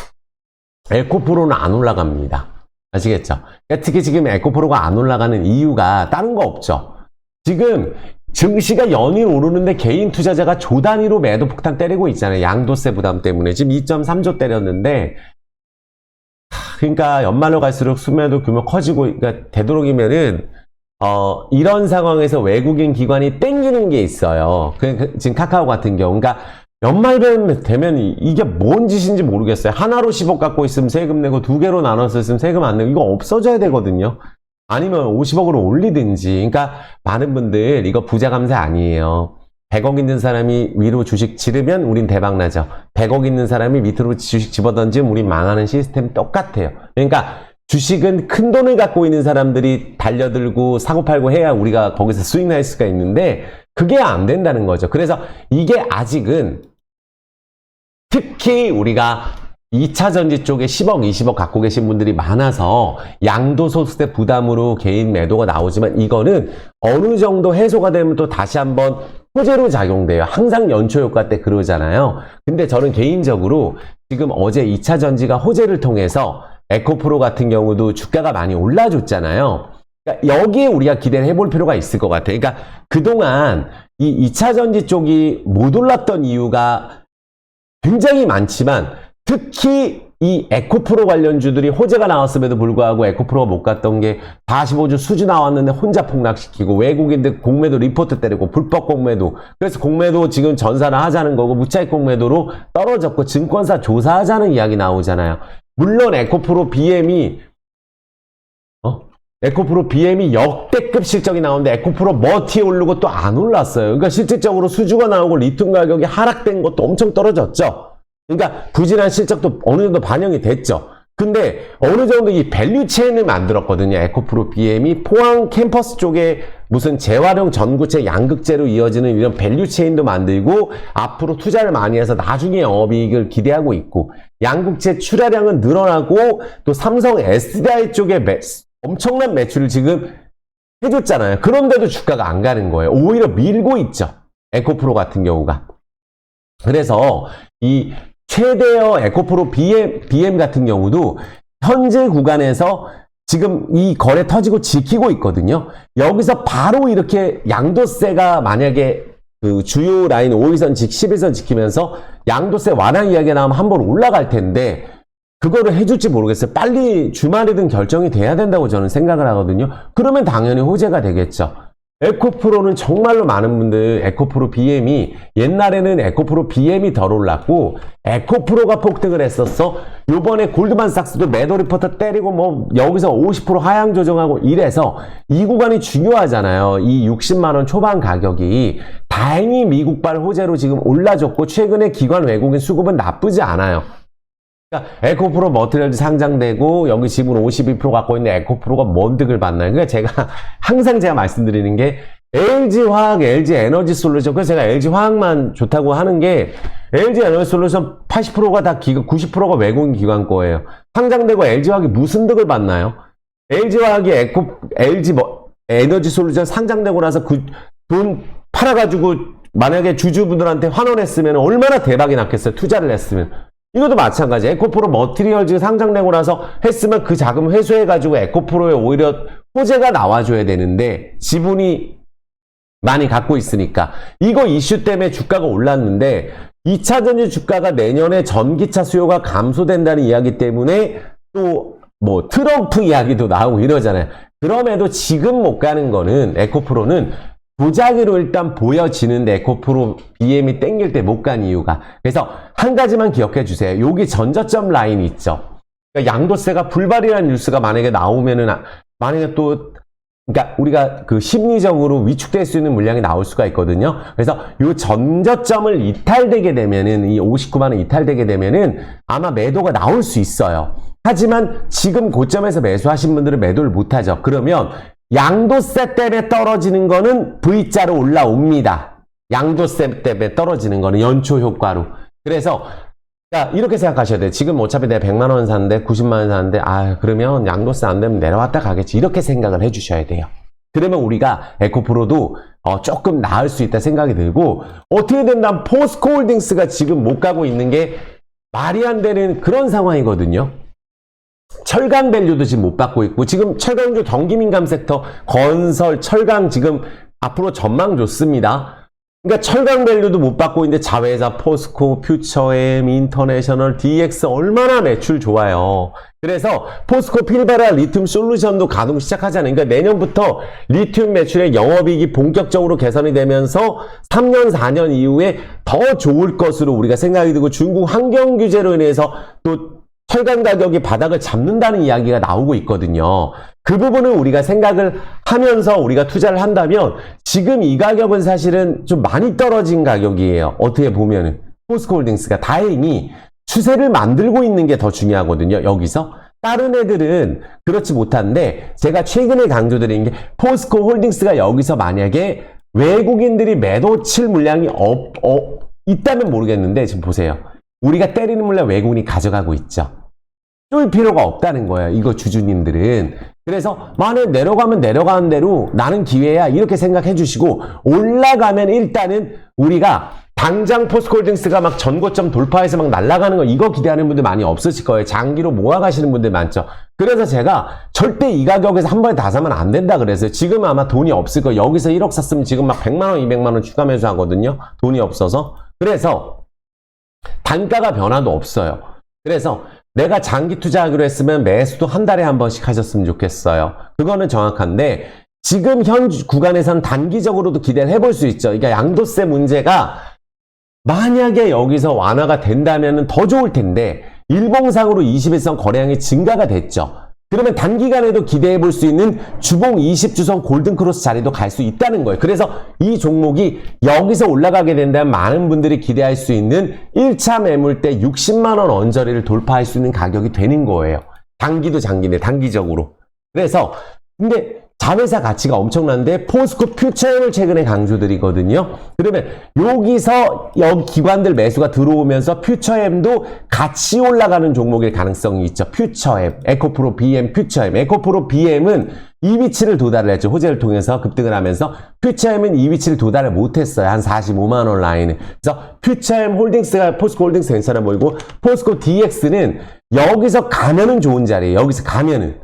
에코프로는 안 올라갑니다. 아시겠죠? 그러니까 특히 지금 에코프로가 안 올라가는 이유가 다른 거 없죠. 지금 증시가 연일 오르는데 개인 투자자가 조 단위로 매도 폭탄 때리고 있잖아요. 양도세 부담 때문에. 지금 2.3조 때렸는데, 그러니까 연말로 갈수록 순매도 규모 커지고, 그러니까 되도록이면은, 이런 상황에서 외국인 기관이 땡기는 게 있어요. 지금 카카오 같은 경우. 그러니까 연말 되면 이게 뭔 짓인지 모르겠어요. 하나로 10억 갖고 있으면 세금 내고 두 개로 나눠서 있으면 세금 안 내고 이거 없어져야 되거든요. 아니면 50억으로 올리든지. 그러니까 많은 분들 이거 부자 감세 아니에요. 100억 있는 사람이 위로 주식 지르면 우린 대박 나죠. 100억 있는 사람이 밑으로 주식 집어던지면 우린 망하는 시스템 똑같아요. 그러니까 주식은 큰 돈을 갖고 있는 사람들이 달려들고 사고팔고 해야 우리가 거기서 수익 날 수가 있는데 그게 안 된다는 거죠. 그래서 이게 아직은 특히 우리가 2차 전지 쪽에 10억, 20억 갖고 계신 분들이 많아서 양도소득세 부담으로 개인 매도가 나오지만 이거는 어느 정도 해소가 되면 또 다시 한번 호재로 작용돼요. 항상 연초 효과 때 그러잖아요. 근데 저는 개인적으로 지금 어제 2차 전지가 호재를 통해서 에코프로 같은 경우도 주가가 많이 올라줬잖아요. 그러니까 여기에 우리가 기대를 해볼 필요가 있을 것 같아요. 그러니까 그동안 이 2차 전지 쪽이 못 올랐던 이유가 굉장히 많지만 특히 이 에코프로 관련주들이 호재가 나왔음에도 불구하고 에코프로가 못 갔던 게 45주 수주 나왔는데 혼자 폭락시키고 외국인들 공매도 리포트 때리고 불법 공매도 그래서 공매도 지금 전산을 하자는 거고 무차익 공매도로 떨어졌고 증권사 조사하자는 이야기 나오잖아요. 물론 에코프로 BM이 역대급 실적이 나오는데 에코프로 머티에 오르고 또 안 올랐어요. 그러니까 실질적으로 수주가 나오고 리튬 가격이 하락된 것도 엄청 떨어졌죠. 그러니까 부진한 실적도 어느 정도 반영이 됐죠. 근데 어느 정도 이 밸류 체인을 만들었거든요. 에코프로 BM이 포항 캠퍼스 쪽에 무슨 재활용 전구체 양극재로 이어지는 이런 밸류 체인도 만들고 앞으로 투자를 많이 해서 나중에 영업이익을 기대하고 있고 양극재 출하량은 늘어나고 또 삼성 SDI 쪽에 엄청난 매출을 지금 해줬잖아요. 그런데도 주가가 안 가는 거예요. 오히려 밀고 있죠. 에코프로 같은 경우가. 그래서 이 최대어 에코프로 BM 같은 경우도 현재 구간에서 지금 이 거래 터지고 지키고 있거든요. 여기서 바로 이렇게 양도세가 만약에 그 주요 라인 5일선 11선 지키면서 양도세 완화 이야기가 나오면 한번 올라갈 텐데 그거를 해줄지 모르겠어요. 빨리 주말이든 결정이 돼야 된다고 저는 생각을 하거든요. 그러면 당연히 호재가 되겠죠. 에코프로는 정말로 많은 분들 에코프로 BM이 옛날에는 에코프로 BM이 덜 올랐고 에코프로가 폭등을 했었어. 요번에 골드만삭스도 매도 리포터 때리고 뭐 여기서 50% 하향 조정하고 이래서 이 구간이 중요하잖아요. 이 60만 원 초반 가격이 다행히 미국발 호재로 지금 올라줬고 최근에 기관 외국인 수급은 나쁘지 않아요. 그러니까 에코프로 머티리얼즈 상장되고 여기 지분 52% 갖고 있는 에코프로가 뭔 득을 받나요? 그러니까 제가 항상 말씀드리는 게 LG화학, LG에너지솔루션 그래서 제가 LG화학만 좋다고 하는 게 LG에너지솔루션 80%가 다 90%가 외국인 기관 거예요. 상장되고 LG화학이 무슨 득을 받나요? LG화학이 에너지솔루션 상장되고 나서 그 돈 팔아가지고 만약에 주주분들한테 환원했으면 얼마나 대박이 났겠어요. 투자를 했으면. 이것도 마찬가지. 에코프로 머티리얼즈 상장되고 나서 했으면 그 자금 회수해가지고 에코프로에 오히려 호재가 나와줘야 되는데 지분이 많이 갖고 있으니까 이거 이슈 때문에 주가가 올랐는데 2차 전지 주가가 내년에 전기차 수요가 감소된다는 이야기 때문에 또 뭐 트럼프 이야기도 나오고 이러잖아요. 그럼에도 지금 못 가는 거는 에코프로는 도자기로 일단 보여지는데 에코프로 BM이 땡길 때 못 간 이유가 그래서 한 가지만 기억해 주세요. 여기 전저점 라인 있죠. 그러니까 양도세가 불발이라는 뉴스가 만약에 나오면은 만약에 또 그러니까 우리가 그 심리적으로 위축될 수 있는 물량이 나올 수가 있거든요. 그래서 요 전저점을 이탈되게 되면은 이 59만 원 이탈되게 되면은 아마 매도가 나올 수 있어요. 하지만 지금 고점에서 매수하신 분들은 매도를 못 하죠. 그러면 양도세 때문에 떨어지는 거는 V자로 올라옵니다. 양도세 때문에 떨어지는 거는 연초 효과로. 그래서 이렇게 생각하셔야 돼요. 지금 어차피 내가 100만 원 샀는데 90만 원 샀는데 그러면 양도세 안 되면 내려왔다 가겠지. 이렇게 생각을 해주셔야 돼요. 그러면 우리가 에코프로도 조금 나을 수 있다 생각이 들고, 어떻게 된다면 포스코홀딩스가 지금 못 가고 있는 게 말이 안 되는 그런 상황이거든요. 철강 밸류도 지금 못 받고 있고, 지금 철강주 경기민감 섹터, 건설, 철강 지금 앞으로 전망 좋습니다. 그러니까 철강 밸류도 못 받고 있는데 자회사 포스코, 퓨처엠, 인터내셔널, DX 얼마나 매출 좋아요. 그래서 포스코 필바라 리튬 솔루션도 가동 시작하잖아요. 그러니까 내년부터 리튬 매출의 영업이익이 본격적으로 개선이 되면서 3년, 4년 이후에 더 좋을 것으로 우리가 생각이 들고, 중국 환경 규제로 인해서 또 철강 가격이 바닥을 잡는다는 이야기가 나오고 있거든요. 그 부분을 우리가 생각을 하면서 우리가 투자를 한다면 지금 이 가격은 사실은 좀 많이 떨어진 가격이에요. 어떻게 보면은 포스코홀딩스가 다행히 추세를 만들고 있는 게 더 중요하거든요. 여기서 다른 애들은 그렇지 못한데, 제가 최근에 강조드린 게 포스코홀딩스가 여기서 만약에 외국인들이 매도 칠 물량이 있다면 모르겠는데, 지금 보세요. 우리가 때리는 물량 외국인이 가져가고 있죠. 쫄 필요가 없다는 거예요. 이거 주주님들은. 그래서 만약 내려가면 내려가는 대로 나는 기회야 이렇게 생각해 주시고, 올라가면 일단은 우리가 당장 포스코홀딩스가 막 전고점 돌파해서 막 날아가는 거 이거 기대하는 분들 많이 없으실 거예요. 장기로 모아가시는 분들 많죠. 그래서 제가 절대 이 가격에서 한 번에 다 사면 안 된다 그랬어요. 지금 아마 돈이 없을 거예요. 여기서 1억 샀으면 지금 막 100만원, 200만원 추가 매수 하거든요. 돈이 없어서. 그래서 단가가 변화도 없어요. 그래서 내가 장기 투자하기로 했으면 매수도 한 달에 한 번씩 하셨으면 좋겠어요. 그거는 정확한데, 지금 현 구간에서는 단기적으로도 기대를 해볼 수 있죠. 그러니까 양도세 문제가 만약에 여기서 완화가 된다면 더 좋을 텐데, 일봉상으로 21선 거래량이 증가가 됐죠. 그러면 단기간에도 기대해 볼 수 있는 주봉 20주선 골든크로스 자리도 갈 수 있다는 거예요. 그래서 이 종목이 여기서 올라가게 된다면 많은 분들이 기대할 수 있는 1차 매물대 60만원 언저리를 돌파할 수 있는 가격이 되는 거예요. 단기도 장기네, 단기적으로. 그래서 근데 자회사 가치가 엄청난데 포스코 퓨처엠을 최근에 강조드리거든요. 그러면 여기서 여기 기관들 매수가 들어오면서 퓨처엠도 같이 올라가는 종목일 가능성이 있죠. 퓨처엠, 에코프로 BM, 퓨처엠. 에코프로 BM은 이 위치를 도달을 했죠. 호재를 통해서 급등을 하면서, 퓨처엠은 이 위치를 도달을 못했어요. 한 45만원 라인을. 그래서 퓨처엠 홀딩스가 포스코 홀딩스 괜찮아 보이고, 포스코 DX는 여기서 가면은 좋은 자리예요. 여기서 가면은.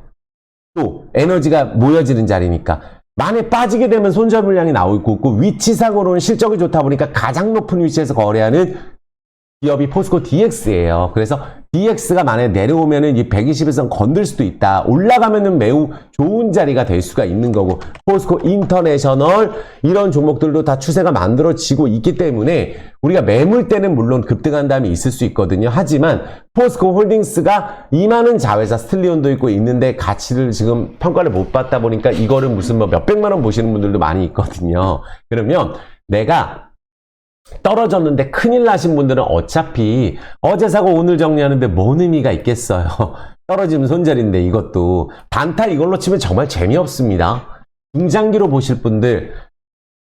또 에너지가 모여지는 자리니까. 만에 빠지게 되면 손절 물량이 나오고 있고, 위치상으로는 실적이 좋다 보니까 가장 높은 위치에서 거래하는 기업이 포스코 DX예요. 그래서 DX가 만약에 내려오면은 이 121선 건들 수도 있다. 올라가면은 매우 좋은 자리가 될 수가 있는 거고, 포스코 인터내셔널 이런 종목들도 다 추세가 만들어지고 있기 때문에 우리가 매물대는 물론 급등한 다음에 있을 수 있거든요. 하지만 포스코 홀딩스가 이만한 자회사 스틸리온도 있고 있는데 가치를 지금 평가를 못 받다 보니까 이거를 무슨 뭐 몇백만 원 보시는 분들도 많이 있거든요. 그러면 내가 떨어졌는데 큰일 나신 분들은 어차피 어제 사고 오늘 정리하는데 뭔 의미가 있겠어요. 떨어지면 손절인데 이것도 단타 이걸로 치면 정말 재미없습니다. 중장기로 보실 분들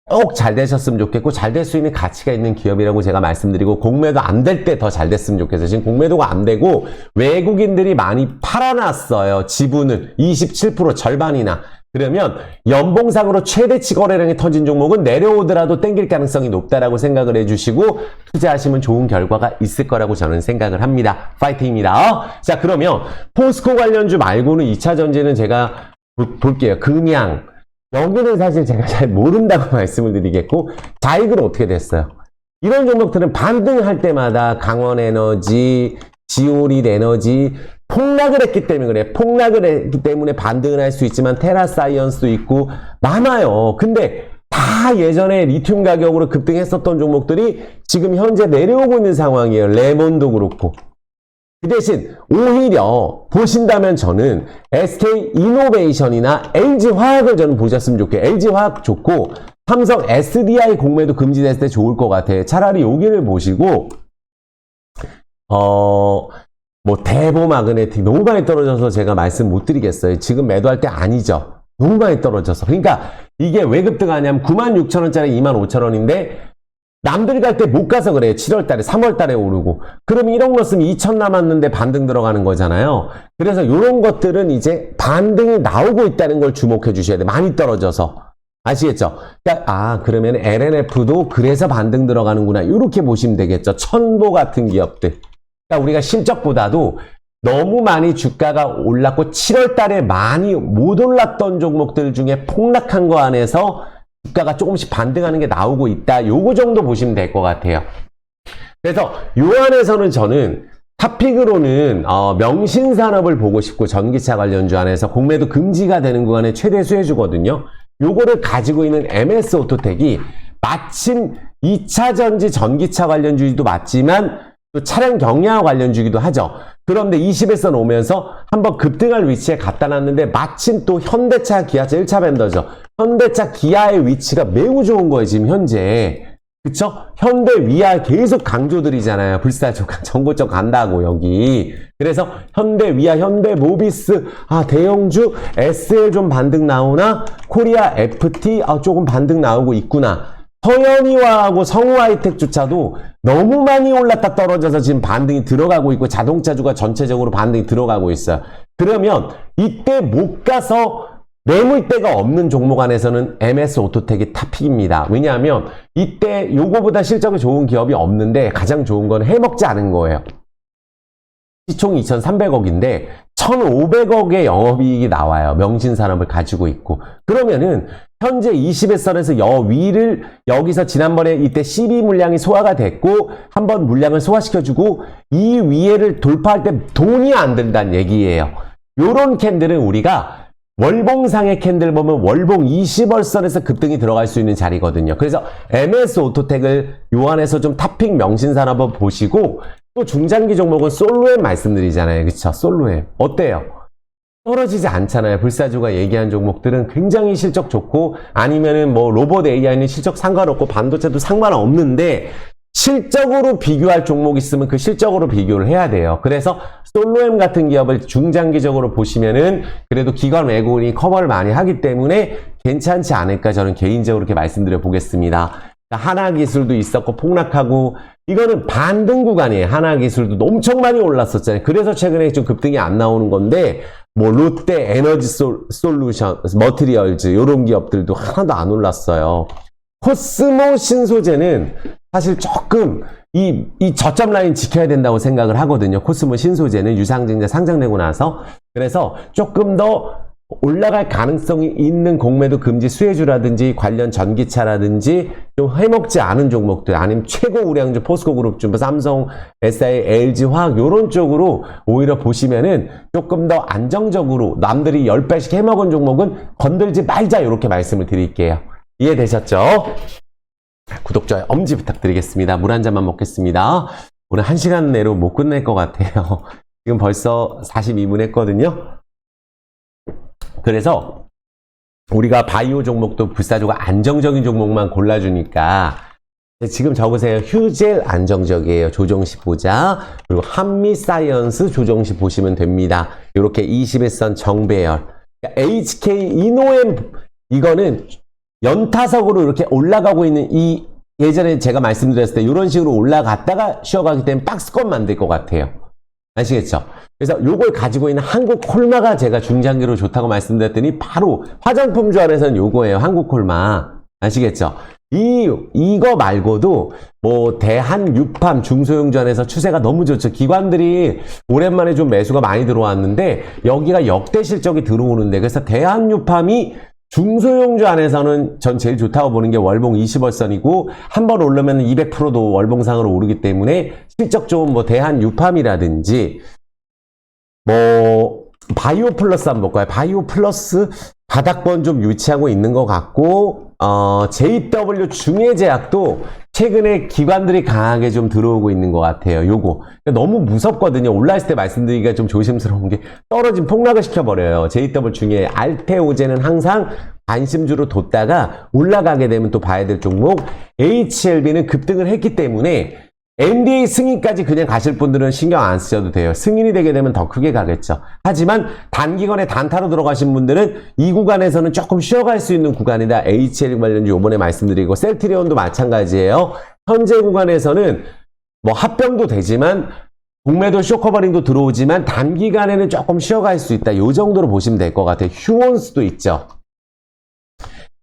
꼭 잘 되셨으면 좋겠고, 잘 될 수 있는 가치가 있는 기업이라고 제가 말씀드리고, 공매도 안 될 때 더 잘 됐으면 좋겠어요. 지금 공매도가 안 되고 외국인들이 많이 팔아놨어요. 지분을 27% 절반이나. 그러면 연봉상으로 최대치 거래량이 터진 종목은 내려오더라도 땡길 가능성이 높다라고 생각을 해주시고 투자하시면 좋은 결과가 있을 거라고 저는 생각을 합니다. 파이팅입니다. 자, 그러면 포스코 관련주 말고는 2차 전지는 제가 볼게요. 금양. 여기는 사실 제가 잘 모른다고 말씀을 드리겠고, 자익은 어떻게 됐어요? 이런 종목들은 반등할 때마다 강원에너지, 지오릿 에너지 폭락을 했기 때문에 그래. 폭락을 했기 때문에 반등을 할 수 있지만 테라사이언스도 있고 많아요. 근데 다 예전에 리튬 가격으로 급등했었던 종목들이 지금 현재 내려오고 있는 상황이에요. 레몬도 그렇고. 그 대신 오히려 보신다면 저는 SK이노베이션이나 LG화학을 저는 보셨으면 좋겠어요. LG화학 좋고 삼성 SDI 공매도 금지됐을 때 좋을 것 같아요. 차라리 여기를 보시고 뭐 대보마그네틱 너무 많이 떨어져서 제가 말씀 못 드리겠어요. 지금 매도할 때 아니죠. 너무 많이 떨어져서. 그러니까 이게 왜 급등하냐면 96,000원짜리 25,000원인데 남들 갈 때 못 가서 그래요. 7월 달에, 3월 달에 오르고. 그럼 1억 넣었으면 2천 남았는데 반등 들어가는 거잖아요. 그래서 이런 것들은 이제 반등이 나오고 있다는 걸 주목해 주셔야 돼요. 많이 떨어져서. 아시겠죠? 그러니까, 그러면 LNF도 그래서 반등 들어가는구나. 이렇게 보시면 되겠죠. 천보 같은 기업들. 그러니까 우리가 실적보다도 너무 많이 주가가 올랐고 7월 달에 많이 못 올랐던 종목들 중에 폭락한 거 안에서 주가가 조금씩 반등하는 게 나오고 있다. 요거 정도 보시면 될 것 같아요. 그래서 요 안에서는 저는 탑픽으로는 명신산업을 보고 싶고 전기차 관련주 안에서 공매도 금지가 되는 구간에 최대 수혜주거든요. 요거를 가지고 있는 MS 오토텍이 마침 2차 전지 전기차 관련주도 맞지만 또 차량 경량화 관련주기도 하죠. 그런데 20에서 오면서 한번 급등할 위치에 갖다 놨는데 마침 또 현대차, 기아차 1차 밴더죠. 현대차, 기아의 위치가 매우 좋은 거예요, 지금 현재. 그쵸? 현대, 위아 계속 강조들이잖아요. 불사조가 전고점 간다고, 여기. 그래서 현대, 위아, 현대, 모비스, 대형주, SL 좀 반등 나오나? 코리아, FT, 조금 반등 나오고 있구나. 서현이와하고 성우하이텍조차도 너무 많이 올랐다 떨어져서 지금 반등이 들어가고 있고 자동차주가 전체적으로 반등이 들어가고 있어요. 그러면 이때 못 가서 매물대가 없는 종목 안에서는 MS 오토텍이 탑픽입니다. 왜냐하면 이때 요거보다 실적이 좋은 기업이 없는데 가장 좋은 건 해먹지 않은 거예요. 시총이 2,300억인데 1,500억의 영업이익이 나와요. 명신산업을 가지고 있고. 그러면은 현재 20일선에서 위를 여기서 지난번에 이때 12 물량이 소화가 됐고 한번 물량을 소화시켜주고 이 위에를 돌파할 때 돈이 안 든다는 얘기예요. 요런 캔들은 우리가 월봉상의 캔들 보면 월봉 20월선에서 급등이 들어갈 수 있는 자리거든요. 그래서 MS 오토텍을 요 안에서 좀 탑픽 명신산업을 보시고 또 중장기 종목은 솔로엠 말씀드리잖아요. 그쵸? 솔로엠. 어때요? 떨어지지 않잖아요. 불사조가 얘기한 종목들은 굉장히 실적 좋고 아니면은 뭐 로봇 AI는 실적 상관없고 반도체도 상관없는데 실적으로 비교할 종목 있으면 그 실적으로 비교를 해야 돼요. 그래서 솔로엠 같은 기업을 중장기적으로 보시면은 그래도 기관 외국인이 커버를 많이 하기 때문에 괜찮지 않을까 저는 개인적으로 이렇게 말씀드려 보겠습니다. 하나기술도 있었고 폭락하고 이거는 반등 구간이에요. 하나기술도 엄청 많이 올랐었잖아요. 그래서 최근에 좀 급등이 안 나오는 건데 뭐 롯데 에너지 솔루션, 머티리얼즈 이런 기업들도 하나도 안 올랐어요. 코스모 신소재는 사실 조금 이 저점 라인 지켜야 된다고 생각을 하거든요. 코스모 신소재는 유상증자 상장되고 나서 그래서 조금 더 올라갈 가능성이 있는 공매도 금지 수혜주라든지 관련 전기차라든지 좀 해먹지 않은 종목들 아니면 최고 우량주 포스코그룹주 삼성, SI, LG 화학 요런 쪽으로 오히려 보시면은 조금 더 안정적으로 남들이 10배씩 해먹은 종목은 건들지 말자 이렇게 말씀을 드릴게요. 이해되셨죠? 구독, 좋아요, 엄지 부탁드리겠습니다. 물 한 잔만 먹겠습니다. 오늘 1시간 내로 못 끝낼 것 같아요. 지금 벌써 42분 했거든요. 그래서 우리가 바이오 종목도 불사조가 안정적인 종목만 골라주니까 지금 적으세요. 휴젤 안정적이에요. 조정식 보자. 그리고 한미사이언스 조정식 보시면 됩니다. 이렇게 21선 정배열. HK 이노엠 이거는 연타석으로 이렇게 올라가고 있는 이 예전에 제가 말씀드렸을 때 이런 식으로 올라갔다가 쉬어가기 때문에 박스권 만들 것 같아요. 아시겠죠? 그래서 요걸 가지고 있는 한국콜마가 제가 중장기로 좋다고 말씀드렸더니 바로 화장품주 안에서는 요거예요. 한국콜마. 아시겠죠? 이거 말고도 뭐 대한유팜 중소형주 안에서 추세가 너무 좋죠. 기관들이 오랜만에 좀 매수가 많이 들어왔는데 여기가 역대 실적이 들어오는데 그래서 대한유팜이 중소형주 안에서는 전 제일 좋다고 보는 게 월봉 20월선이고 한번 오르면 200%도 월봉상으로 오르기 때문에 실적 좋은 뭐 대한유팜이라든지 뭐 바이오 플러스 한번 볼까요? 바이오 플러스 바닥권 좀 유치하고 있는 것 같고 JW 중해제약도 최근에 기관들이 강하게 좀 들어오고 있는 것 같아요. 요거 너무 무섭거든요. 올라있을 때 말씀드리기가 좀 조심스러운 게 떨어진 폭락을 시켜버려요. JW 중해 알테오제는 항상 관심주로 뒀다가 올라가게 되면 또 봐야 될 종목. HLB는 급등을 했기 때문에 NDA 승인까지 그냥 가실 분들은 신경 안 쓰셔도 돼요. 승인이 되게 되면 더 크게 가겠죠. 하지만 단기간에 단타로 들어가신 분들은 이 구간에서는 조금 쉬어갈 수 있는 구간이다. HL 관련주 요번에 말씀드리고 셀트리온도 마찬가지예요. 현재 구간에서는 뭐 합병도 되지만 공매도 쇼커버링도 들어오지만 단기간에는 조금 쉬어갈 수 있다. 이 정도로 보시면 될 것 같아요. 휴원스도 있죠.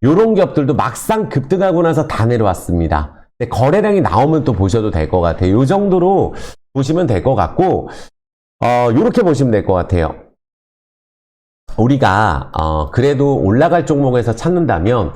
요런 기업들도 막상 급등하고 나서 다 내려왔습니다. 근데 거래량이 나오면 또 보셔도 될 것 같아요. 요 정도로 보시면 될 것 같고, 요렇게 보시면 될 것 같아요. 우리가, 그래도 올라갈 종목에서 찾는다면,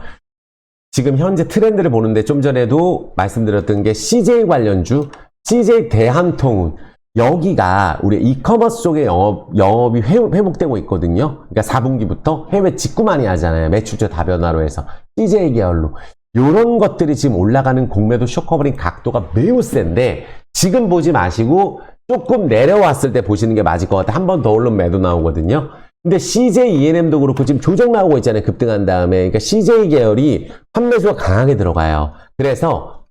지금 현재 트렌드를 보는데 좀 전에도 말씀드렸던 게 CJ 관련주, CJ 대한통운, 여기가 우리 이커머스 쪽의 영업이 회복되고 있거든요. 그러니까 4분기부터 해외 직구 많이 하잖아요. 매출처 다변화로 해서. CJ 계열로. 요런 것들이 지금 올라가는 공매도 쇼커버링 각도가 매우 센데 지금 보지 마시고 조금 내려왔을 때 보시는 게 맞을 것 같아요. 한 번 더 오르면 매도 나오거든요. 근데 CJ ENM도 그렇고 지금 조정 나오고 있잖아요. 급등한 다음에. 그러니까 CJ 계열이 판매수가 강하게 들어가요. 그래서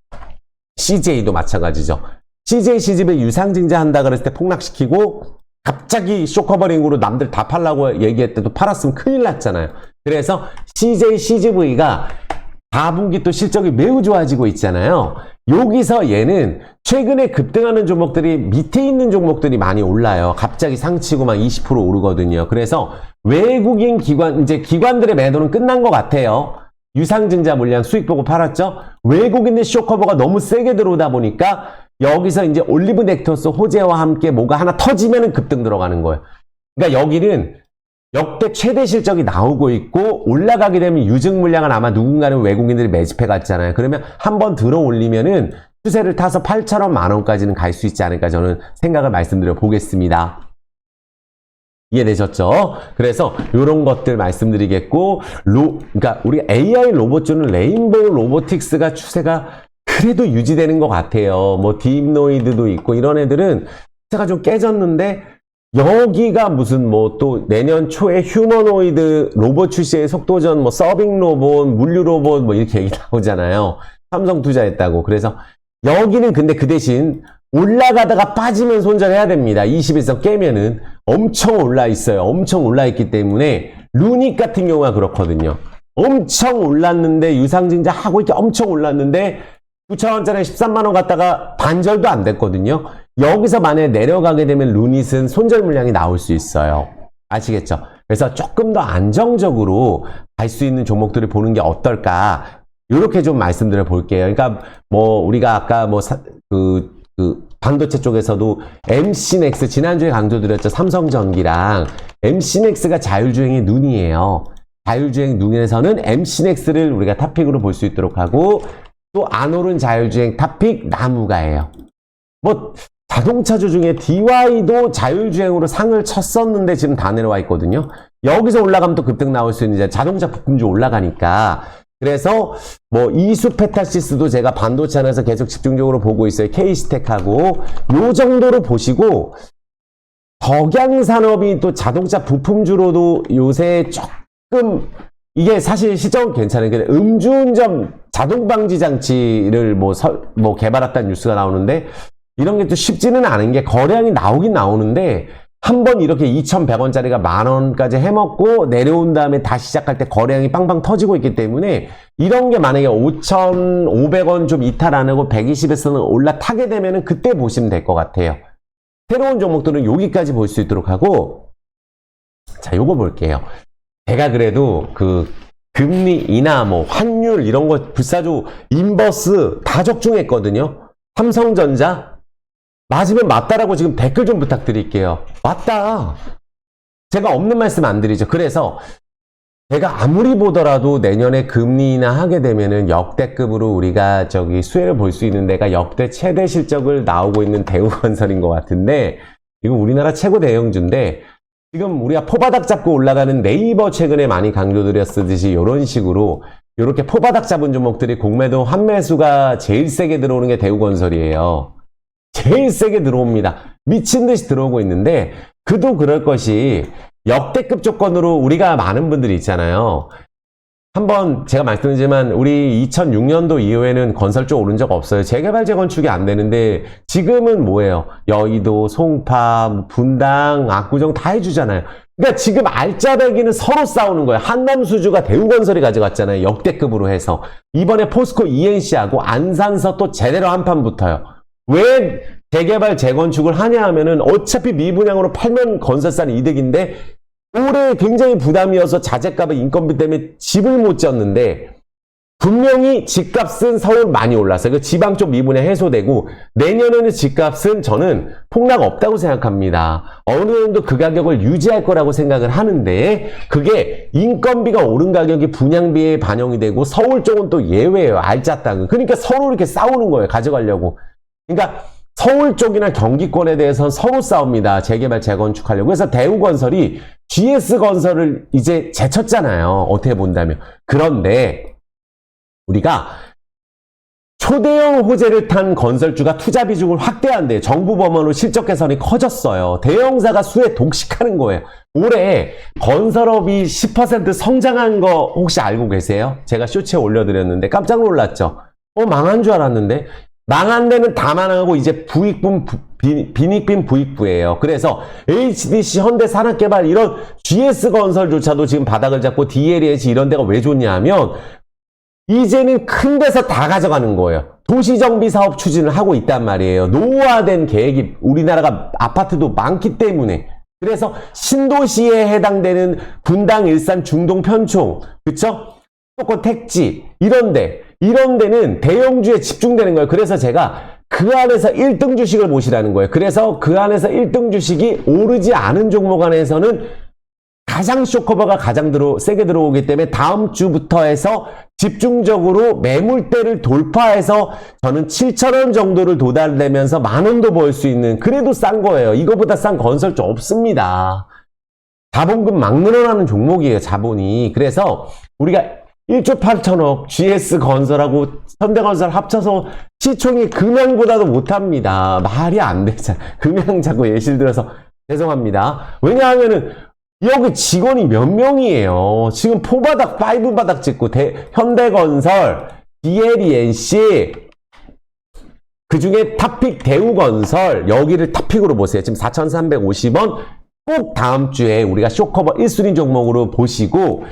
CJ도 마찬가지죠. CJ 시집에 유상증자 한다 그랬을 때 폭락시키고 갑자기 쇼커버링으로 남들 다 팔라고 얘기할 때도 팔았으면 큰일 났잖아요. 그래서 CJ CGV가 4분기 또 실적이 매우 좋아지고 있잖아요. 여기서 얘는 최근에 급등하는 종목들이 밑에 있는 종목들이 많이 올라요. 갑자기 상치고 막 20% 오르거든요. 그래서 외국인 이제 기관들의 매도는 끝난 것 같아요. 유상증자 물량 수익 보고 팔았죠. 외국인의 쇼커버가 너무 세게 들어오다 보니까 여기서 이제 올리브 넥터스 호재와 함께 뭐가 하나 터지면은 급등 들어가는 거예요. 그러니까 여기는 역대 최대 실적이 나오고 있고 올라가게 되면 유증 물량은 아마 누군가는 외국인들이 매집해 갔잖아요. 그러면 한번 들어 올리면은 추세를 타서 8,000원, 만원까지는 갈 수 있지 않을까 저는 생각을 말씀드려 보겠습니다. 이해되셨죠? 그래서 이런 것들 말씀드리겠고, 그러니까 우리 AI 로봇주는 레인보우 로보틱스가 추세가 그래도 유지되는 것 같아요. 뭐 딥노이드도 있고 이런 애들은 추세가 좀 깨졌는데 여기가 무슨 뭐 또 내년 초에 휴머노이드 로봇 출시의 속도전 뭐 서빙 로봇, 물류 로봇 뭐 이렇게 얘기 나오잖아요. 삼성 투자했다고. 그래서 여기는 근데 그 대신 올라가다가 빠지면 손절해야 됩니다. 21선 깨면은 엄청 올라 있어요. 엄청 올라 있기 때문에 루닉 같은 경우가 그렇거든요. 엄청 올랐는데 유상증자 하고 이렇게 엄청 올랐는데 9,000원짜리 13만원 갔다가 반절도 안 됐거든요. 여기서 만약에 내려가게 되면 루닛은 손절 물량이 나올 수 있어요. 아시겠죠? 그래서 조금 더 안정적으로 갈 수 있는 종목들을 보는 게 어떨까? 이렇게 좀 말씀드려 볼게요. 그러니까 뭐 우리가 아까 뭐 반도체 쪽에서도 MC넥스 지난주에 강조드렸죠. 삼성전기랑 MC넥스가 자율주행의 눈이에요. 자율주행 눈에서는 MC넥스를 우리가 탑픽으로 볼 수 있도록 하고 또 안 오른 자율주행 탑픽 나무가예요. 뭐 자동차주 중에 DY도 자율주행으로 상을 쳤었는데 지금 다 내려와 있거든요. 여기서 올라가면 또 급등 나올 수 있는 자동차 부품주 올라가니까. 그래서 뭐 이수페타시스도 제가 반도체 안에서 계속 집중적으로 보고 있어요. K스택하고 요 정도로 보시고 덕양산업이 또 자동차 부품주로도 요새 조금 이게 사실 시점은 괜찮아요. 근데 음주운전 자동방지 장치를 뭐 개발했다는 뉴스가 나오는데 이런 게 또 쉽지는 않은 게 거래량이 나오긴 나오는데 한번 이렇게 2,100원짜리가 만원까지 해먹고 내려온 다음에 다시 시작할 때 거래량이 빵빵 터지고 있기 때문에 이런 게 만약에 5,500원 좀 이탈 안 하고 120에서는 올라타게 되면은 그때 보시면 될 것 같아요. 새로운 종목들은 여기까지 볼 수 있도록 하고 자, 요거 볼게요. 제가 그래도 그 금리 인하 뭐 환율 이런 거 불사조 인버스 다 적중했거든요. 삼성전자 맞으면 맞다라고 지금 댓글 좀 부탁드릴게요. 맞다. 제가 없는 말씀 안 드리죠. 그래서 제가 아무리 보더라도 내년에 금리 인하 하게 되면은 역대급으로 우리가 수혜를 볼 수 있는 데가 역대 최대 실적을 나오고 있는 대우건설인 것 같은데 이거 우리나라 최고 대형주인데 지금 우리가 포바닥 잡고 올라가는 네이버 최근에 많이 강조드렸듯이 이런 식으로 이렇게 포바닥 잡은 종목들이 공매도 환매수가 제일 세게 들어오는 게 대우건설이에요. 제일 세게 들어옵니다. 미친 듯이 들어오고 있는데 그도 그럴 것이 역대급 조건으로 우리가 많은 분들이 있잖아요. 한번 제가 말씀드리지만 우리 2006년도 이후에는 건설 쪽 오른 적 없어요. 재개발 재건축이 안 되는데 지금은 뭐예요? 여의도, 송파, 분당, 압구정 다 해주잖아요. 그러니까 지금 알짜배기는 서로 싸우는 거예요. 한남수주가 대우건설이 가져갔잖아요. 역대급으로 해서. 이번에 포스코 ENC하고 안산서 또 제대로 한판 붙어요. 왜 재개발, 재건축을 하냐 하면은 어차피 미분양으로 팔면 건설사는 이득인데 올해 굉장히 부담이어서 자재값과 인건비 때문에 집을 못 지었는데 분명히 집값은 서울 많이 올랐어요. 그 지방 쪽 미분양 해소되고 내년에는 집값은 저는 폭락 없다고 생각합니다. 어느 정도 그 가격을 유지할 거라고 생각을 하는데 그게 인건비가 오른 가격이 분양비에 반영이 되고 서울 쪽은 또 예외예요. 알짜 땅은. 그러니까 서로 이렇게 싸우는 거예요. 가져가려고. 그러니까 서울 쪽이나 경기권에 대해서는 서로 싸웁니다. 재개발, 재건축하려고. 그래서 대우건설이 GS건설을 이제 제쳤잖아요. 어떻게 본다면. 그런데 우리가 초대형 호재를 탄 건설주가 투자 비중을 확대한대요. 정부 범원으로 실적 개선이 커졌어요. 대형사가 수에 독식하는 거예요. 올해 건설업이 10% 성장한 거 혹시 알고 계세요? 제가 쇼츠에 올려드렸는데 깜짝 놀랐죠? 망한 줄 알았는데 망한 데는 다 망하고 이제 빈익빈 부익부예요. 그래서 HDC, 현대산업개발 이런 GS건설조차도 지금 바닥을 잡고 DLH 이런 데가 왜 좋냐 하면 이제는 큰 데서 다 가져가는 거예요. 도시정비 사업 추진을 하고 있단 말이에요. 노후화된 계획이 우리나라가 아파트도 많기 때문에. 그래서 신도시에 해당되는 분당, 일산, 중동, 편총, 그쵸? 수도권 택지 이런 데는 대형주에 집중되는 거예요. 그래서 제가 그 안에서 1등 주식을 보시라는 거예요. 그래서 그 안에서 1등 주식이 오르지 않은 종목 안에서는 가장 쇼커버가 가장 세게 들어오기 때문에 다음 주부터 해서 집중적으로 매물대를 돌파해서 저는 7,000원 정도를 도달되면서 10,000원도 벌 수 있는 그래도 싼 거예요. 이거보다 싼 건설주 없습니다. 자본금 막 늘어나는 종목이에요. 자본이. 그래서 우리가 1조 8천억 GS건설하고 현대건설 합쳐서 시총이 금양보다도 못합니다. 말이 안 되잖아. 금양 자꾸 예시를 들어서 죄송합니다. 왜냐하면은 여기 직원이 몇 명이에요. 지금 포바닥, 5바닥 찍고 현대건설, DLENC 그 중에 탑픽 대우건설 여기를 탑픽으로 보세요. 지금 4,350원 꼭 다음 주에 우리가 쇼커버 1순위 종목으로 보시고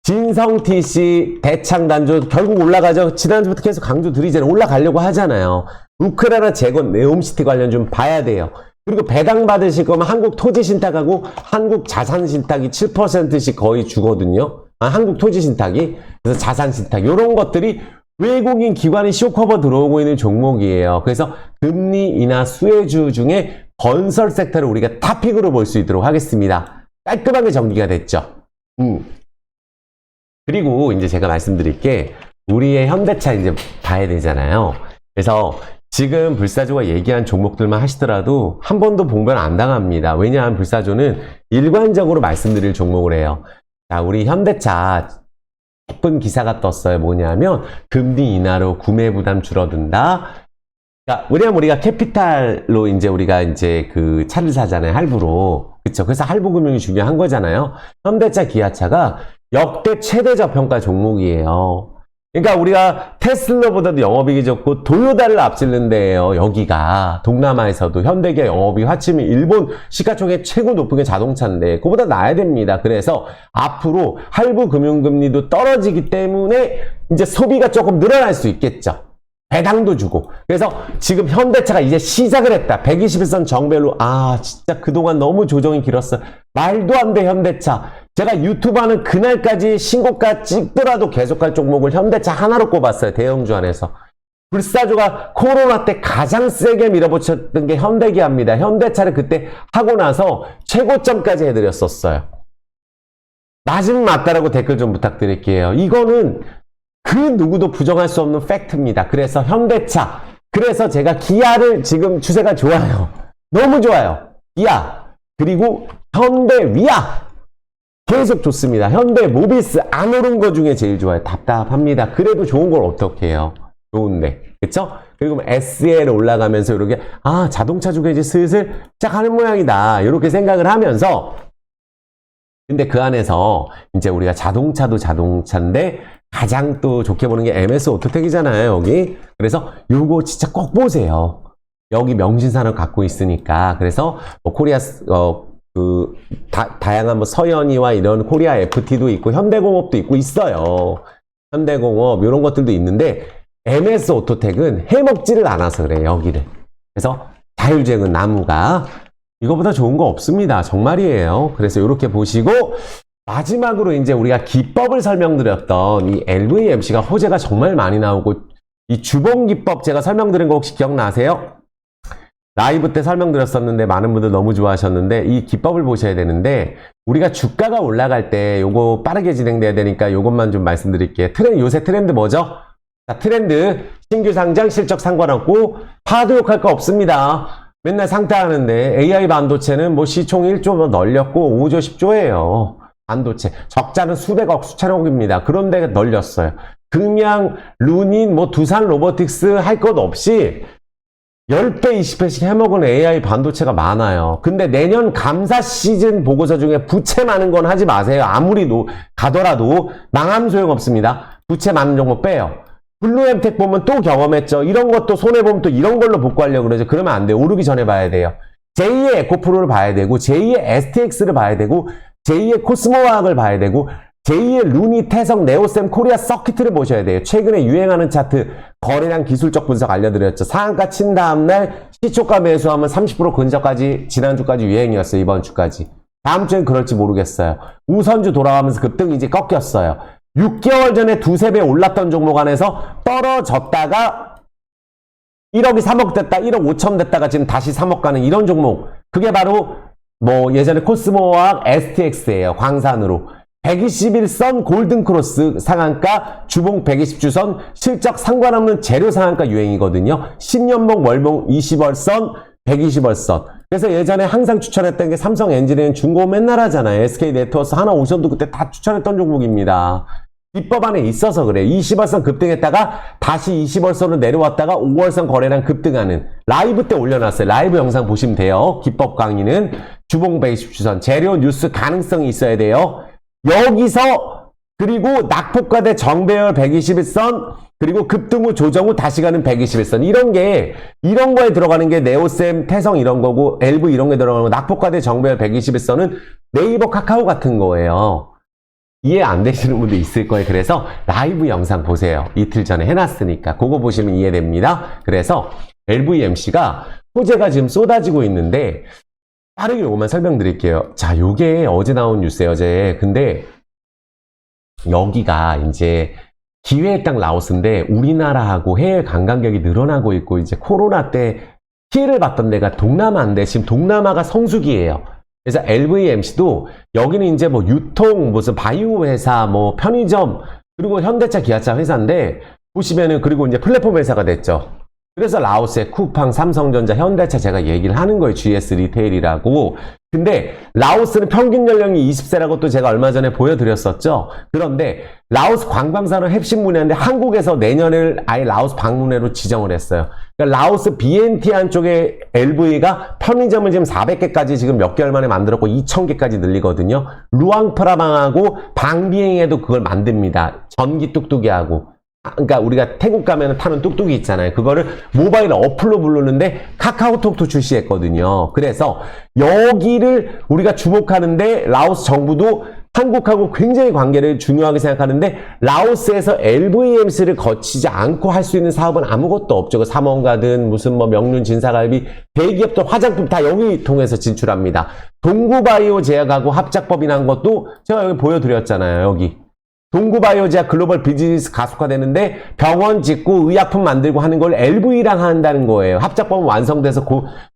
진성TC, 대창단조 결국 올라가죠. 지난주부터 계속 강조 드리잖아요. 올라가려고 하잖아요. 우크라이나 재건, 네옴시티 관련 좀 봐야 돼요. 그리고 배당 받으실 거면 한국토지신탁하고 한국자산신탁이 7%씩 거의 주거든요. 한국토지신탁이. 그래서 자산신탁. 이런 것들이 외국인 기관이 쇼커버 들어오고 있는 종목이에요. 그래서 금리 인하 수혜주 중에 건설 섹터를 우리가 탑픽으로 볼 수 있도록 하겠습니다. 깔끔하게 정리가 됐죠. 그리고 이제 제가 말씀드릴 게 우리의 현대차 이제 봐야 되잖아요. 그래서 지금 불사조가 얘기한 종목들만 하시더라도 한 번도 봉변 안 당합니다. 왜냐하면 불사조는 일관적으로 말씀드릴 종목을 해요. 자, 우리 현대차 예쁜 기사가 떴어요. 뭐냐면 금리 인하로 구매 부담 줄어든다. 그러니까 왜냐면 우리가 캐피탈로 우리가 그 차를 사잖아요. 할부로. 그쵸? 그래서 할부 금융이 중요한 거잖아요. 현대차, 기아차가 역대 최대 저평가 종목이에요. 그러니까 우리가 테슬라보다도 영업이익이 좋고 도요타를 앞지르는 데예요. 여기가 동남아에서도 현대기아 영업이익 화침이 일본 시가총액 최고 높은 게 자동차인데 그거보다 나아야 됩니다. 그래서 앞으로 할부 금융금리도 떨어지기 때문에 이제 소비가 조금 늘어날 수 있겠죠. 배당도 주고. 그래서 지금 현대차가 이제 시작을 했다. 121선 정배로. 진짜 그동안 너무 조정이 길었어. 말도 안 돼, 현대차. 제가 유튜브 하는 그날까지 신고가 찍더라도 계속할 종목을 현대차 하나로 꼽았어요. 대형주 안에서. 불사조가 코로나 때 가장 세게 밀어붙였던 게 현대기아입니다. 현대차를 그때 하고 나서 최고점까지 해드렸었어요. 맞으면 맞다라고 댓글 좀 부탁드릴게요. 이거는 그 누구도 부정할 수 없는 팩트입니다. 그래서 현대차. 그래서 제가 기아를 지금 추세가 좋아요. 너무 좋아요. 기아. 그리고 현대위아. 계속 좋습니다. 현대모비스 안 오른 거 중에 제일 좋아요. 답답합니다. 그래도 좋은 걸 어떻게 해요? 좋은데. 그쵸? 그리고 SL 올라가면서 이렇게 자동차 주가 이제 슬슬 시작하는 모양이다. 이렇게 생각을 하면서 근데 그 안에서 이제 우리가 자동차도 자동차인데 가장 또 좋게 보는 게 MS 오토텍이잖아요. 여기. 그래서 요거 진짜 꼭 보세요. 여기 명신산업 갖고 있으니까. 그래서 코리아 다양한 뭐 서현이와 이런 코리아 FT도 있고, 현대공업도 있고 있어요. 현대공업, 이런 것들도 있는데, MS 오토텍은 해먹지를 않아서 그래요, 여기를. 그래서 자율주행은 나무가, 이거보다 좋은 거 없습니다. 정말이에요. 그래서 이렇게 보시고, 마지막으로 이제 우리가 기법을 설명드렸던 이 LVMC가 호재가 정말 많이 나오고, 이 주봉 기법 제가 설명드린 거 혹시 기억나세요? 라이브 때 설명드렸었는데 많은 분들 너무 좋아하셨는데, 이 기법을 보셔야 되는데, 우리가 주가가 올라갈 때 요거 빠르게 진행돼야 되니까 요것만 좀 말씀드릴게요. 요새 트렌드 뭐죠? 자, 트렌드 신규 상장 실적 상관없고 파도 욕할 거 없습니다. 맨날 상태하는데 AI 반도체는 뭐 시총 1조 널렸고 5조 10조예요. 반도체 적자는 수백억 수천억입니다. 그런데 널렸어요. 극량, 루닌, 뭐 두산 로보틱스 할 것 없이 10배, 20배씩 해먹은 AI 반도체가 많아요. 근데 내년 감사 시즌 보고서 중에 부채 많은 건 하지 마세요. 아무리 가더라도 망하면 소용없습니다. 부채 많은 종목 빼요. 블루엠텍 보면 또 경험했죠. 이런 것도 손해보면 또 이런 걸로 복구하려고 그러죠. 그러면 안 돼요. 오르기 전에 봐야 돼요. 제2의 에코프로를 봐야 되고, 제2의 STX를 봐야 되고, 제2의 코스모화학을 봐야 되고, 제2의 루니, 태성, 네오셈, 코리아 서킷을 보셔야 돼요. 최근에 유행하는 차트, 거래량 기술적 분석 알려드렸죠. 상한가 친 다음날 시초가 매수하면 30% 근저까지, 지난주까지 유행이었어요. 이번 주까지. 다음 주엔 그럴지 모르겠어요. 우선주 돌아가면서 급등 이제 꺾였어요. 6개월 전에 두세 배 올랐던 종목 안에서 떨어졌다가 1억이 3억 됐다, 1억 5천 됐다가 지금 다시 3억 가는 이런 종목. 그게 바로 뭐 예전에 코스모와 STX예요. 광산으로. 121선 골든크로스 상한가, 주봉 120주선, 실적 상관없는 재료 상한가 유행이거든요. 10년봉, 월봉 20월선, 120월선. 그래서 예전에 항상 추천했던 게 삼성 엔지니어링 중고 맨날 하잖아요. SK 네트워크, 하나 오션도 그때 다 추천했던 종목입니다. 기법 안에 있어서 그래요. 20월선 급등했다가 다시 20월선으로 내려왔다가 5월선 거래량 급등하는 라이브 때 올려놨어요. 라이브 영상 보시면 돼요. 기법 강의는 주봉 120주선, 재료 뉴스 가능성이 있어야 돼요. 여기서 그리고 낙폭과대 정배열 121선, 그리고 급등 후 조정 후 다시 가는 121선. 이런 거에 들어가는 게 네오셈, 태성 이런 거고, LV 이런 게 들어가는 거, 낙폭과대 정배열 121선은 네이버 카카오 같은 거예요. 이해 안 되시는 분도 있을 거예요. 그래서 라이브 영상 보세요. 이틀 전에 해놨으니까. 그거 보시면 이해됩니다. 그래서 LVMC가 호재가 지금 쏟아지고 있는데, 빠르게 요것만 설명드릴게요. 자, 요게 어제 나온 뉴스예요, 어제. 근데 여기가 이제 기회의 땅 라오스인데 우리나라하고 해외 관광객이 늘어나고 있고, 이제 코로나 때 피해를 봤던 데가 동남아인데 지금 동남아가 성수기예요. 그래서 LVMC도 여기는 이제 뭐 유통, 무슨 바이오 회사, 뭐 편의점, 그리고 현대차, 기아차 회사인데 보시면은, 그리고 이제 플랫폼 회사가 됐죠. 그래서 라오스의 쿠팡, 삼성전자, 현대차 제가 얘기를 하는 거예요. GS 리테일이라고. 근데 라오스는 평균 연령이 20세라고 또 제가 얼마 전에 보여드렸었죠. 그런데 라오스 관광산업 핵심 분야인데 한국에서 내년을 아예 라오스 방문회로 지정을 했어요. 그러니까 라오스 비엔티안 쪽에 LV가 편의점을 지금 400개까지 지금 몇 개월 만에 만들었고 2000개까지 늘리거든요. 루앙프라방하고 방비행에도 그걸 만듭니다. 전기 뚝뚝이하고. 그러니까 우리가 태국 가면 타는 뚝뚝이 있잖아요. 그거를 모바일 어플로 부르는데 카카오톡도 출시했거든요. 그래서 여기를 우리가 주목하는데 라오스 정부도 한국하고 굉장히 관계를 중요하게 생각하는데, 라오스에서 LVMC를 거치지 않고 할 수 있는 사업은 아무것도 없죠. 그 삼원가든 무슨 뭐 명륜 진사갈비, 대기업들 화장품 다 여기 통해서 진출합니다. 동구바이오 제약하고 합작법이란 것도 제가 여기 보여드렸잖아요. 여기. 동구바이오제약 글로벌 비즈니스 가속화되는데 병원 짓고 의약품 만들고 하는 걸 LV랑 한다는 거예요. 합작법은 완성돼서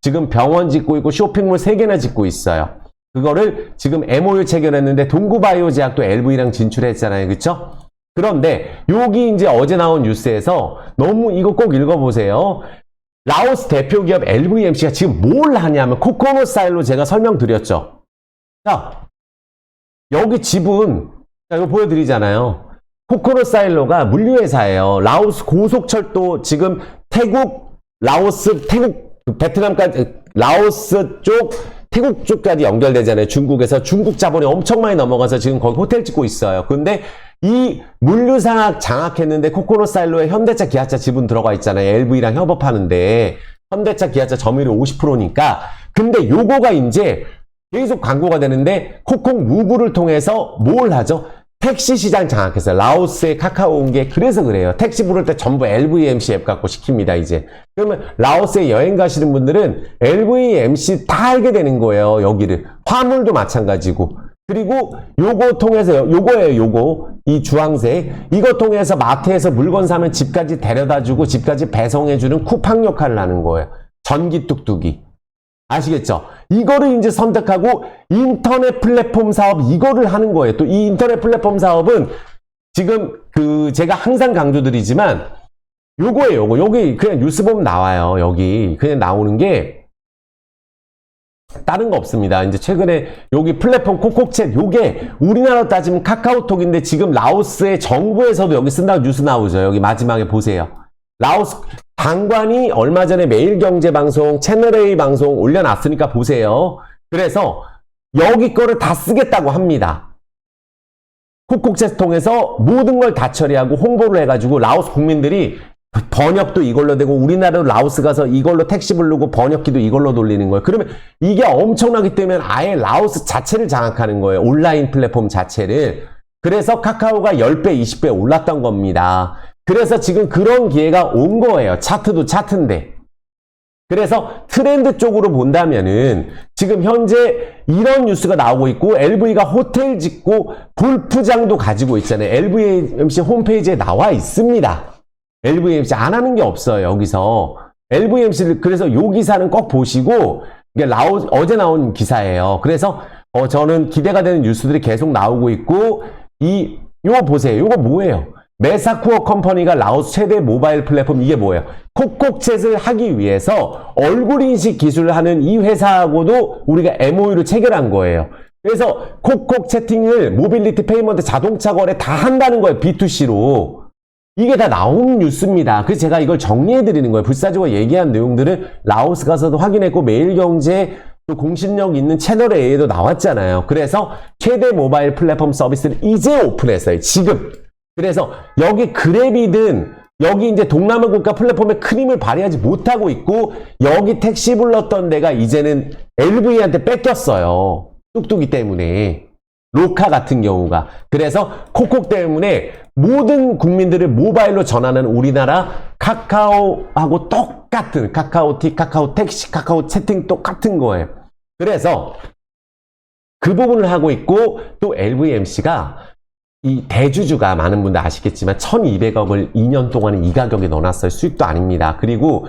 지금 병원 짓고 있고 쇼핑몰 3개나 짓고 있어요. 그거를 지금 MOU 체결했는데 동구바이오제약도 LV랑 진출했잖아요. 그쵸? 그런데 여기 이제 어제 나온 뉴스에서 너무 이거 꼭 읽어보세요. 라오스 대표 기업 LVMC가 지금 뭘 하냐면 코코넛 사일로 제가 설명드렸죠. 자, 여기 지분 이거 보여드리잖아요. 코코넛 사일로가 물류회사예요. 라오스 고속철도 지금 태국, 라오스, 태국, 베트남까지, 라오스 쪽, 태국 쪽까지 연결되잖아요. 중국에서 중국 자본이 엄청 많이 넘어가서 지금 거기 호텔 짓고 있어요. 근데 이 물류상학 장악했는데 코코넛 사일로에 현대차, 기아차 지분 들어가 있잖아요. LV랑 협업하는데 현대차, 기아차 점유율 50%니까. 근데 요거가 이제 계속 광고가 되는데 콕콕 무브를 통해서 뭘 하죠? 택시 시장 장악했어요. 라오스에 카카오 온 게 그래서 그래요. 택시 부를 때 전부 LVMC 앱 갖고 시킵니다, 이제. 그러면 라오스에 여행 가시는 분들은 LVMC 다 알게 되는 거예요, 여기를. 화물도 마찬가지고. 그리고 요거 통해서, 요거예요, 요거. 이 주황색. 이거 통해서 마트에서 물건 사면 집까지 데려다 주고 집까지 배송해주는 쿠팡 역할을 하는 거예요. 전기 뚝뚝이. 아시겠죠? 이거를 이제 선택하고 인터넷 플랫폼 사업 이거를 하는 거예요. 또 이 인터넷 플랫폼 사업은 지금 제가 항상 강조드리지만 요거예요. 여기 그냥 뉴스 보면 나와요. 여기 그냥 나오는 게 다른 거 없습니다. 이제 최근에 여기 플랫폼 콕콕챗 요게 우리나라로 따지면 카카오톡인데 지금 라오스의 정부에서도 여기 쓴다고 뉴스 나오죠. 여기 마지막에 보세요. 라오스 당관이 얼마 전에 매일경제방송, 채널A 방송 올려놨으니까 보세요. 그래서 여기 거를 다 쓰겠다고 합니다. 콕콕챗 통해서 모든 걸 다 처리하고 홍보를 해가지고 라오스 국민들이 번역도 이걸로 되고 우리나라로 라오스 가서 이걸로 택시 부르고 번역기도 이걸로 돌리는 거예요. 그러면 이게 엄청나기 때문에 아예 라오스 자체를 장악하는 거예요. 온라인 플랫폼 자체를. 그래서 카카오가 10배, 20배 올랐던 겁니다. 그래서 지금 그런 기회가 온 거예요. 차트도 차트인데. 그래서 트렌드 쪽으로 본다면은 지금 현재 이런 뉴스가 나오고 있고 LV가 호텔 짓고 골프장도 가지고 있잖아요. LVMC 홈페이지에 나와 있습니다. LVMC 안 하는 게 없어요. 여기서. LVMC를 그래서 요 기사는 꼭 보시고 이게 어제 나온 기사예요. 그래서 저는 기대가 되는 뉴스들이 계속 나오고 있고 요거 보세요. 요거 뭐예요? 메사쿠어 컴퍼니가 라오스 최대 모바일 플랫폼 이게 뭐예요? 콕콕챗을 하기 위해서 얼굴 인식 기술을 하는 이 회사하고도 우리가 MOU를 체결한 거예요. 그래서 콕콕 채팅을 모빌리티 페이먼트 자동차 거래 다 한다는 거예요. B2C로. 이게 다 나온 뉴스입니다. 그래서 제가 이걸 정리해 드리는 거예요. 불사조가 얘기한 내용들을 라오스 가서도 확인했고 매일경제 또 공신력 있는 채널 A에도 나왔잖아요. 그래서 최대 모바일 플랫폼 서비스를 이제 오픈했어요. 지금. 그래서 여기 그랩이든 여기 이제 동남아 국가 플랫폼에 큰 힘을 발휘하지 못하고 있고 여기 택시 불렀던 데가 이제는 LV한테 뺏겼어요. 뚝뚝이 때문에. 로카 같은 경우가. 그래서 콕콕 때문에 모든 국민들을 모바일로 전하는 우리나라 카카오하고 똑같은 카카오틱, 카카오 택시, 카카오 채팅 똑같은 거예요. 그래서 그 부분을 하고 있고 또 LVMC가 이 대주주가 많은 분들 아시겠지만 1200억을 2년 동안에 이 가격에 넣어놨어요. 수익도 아닙니다. 그리고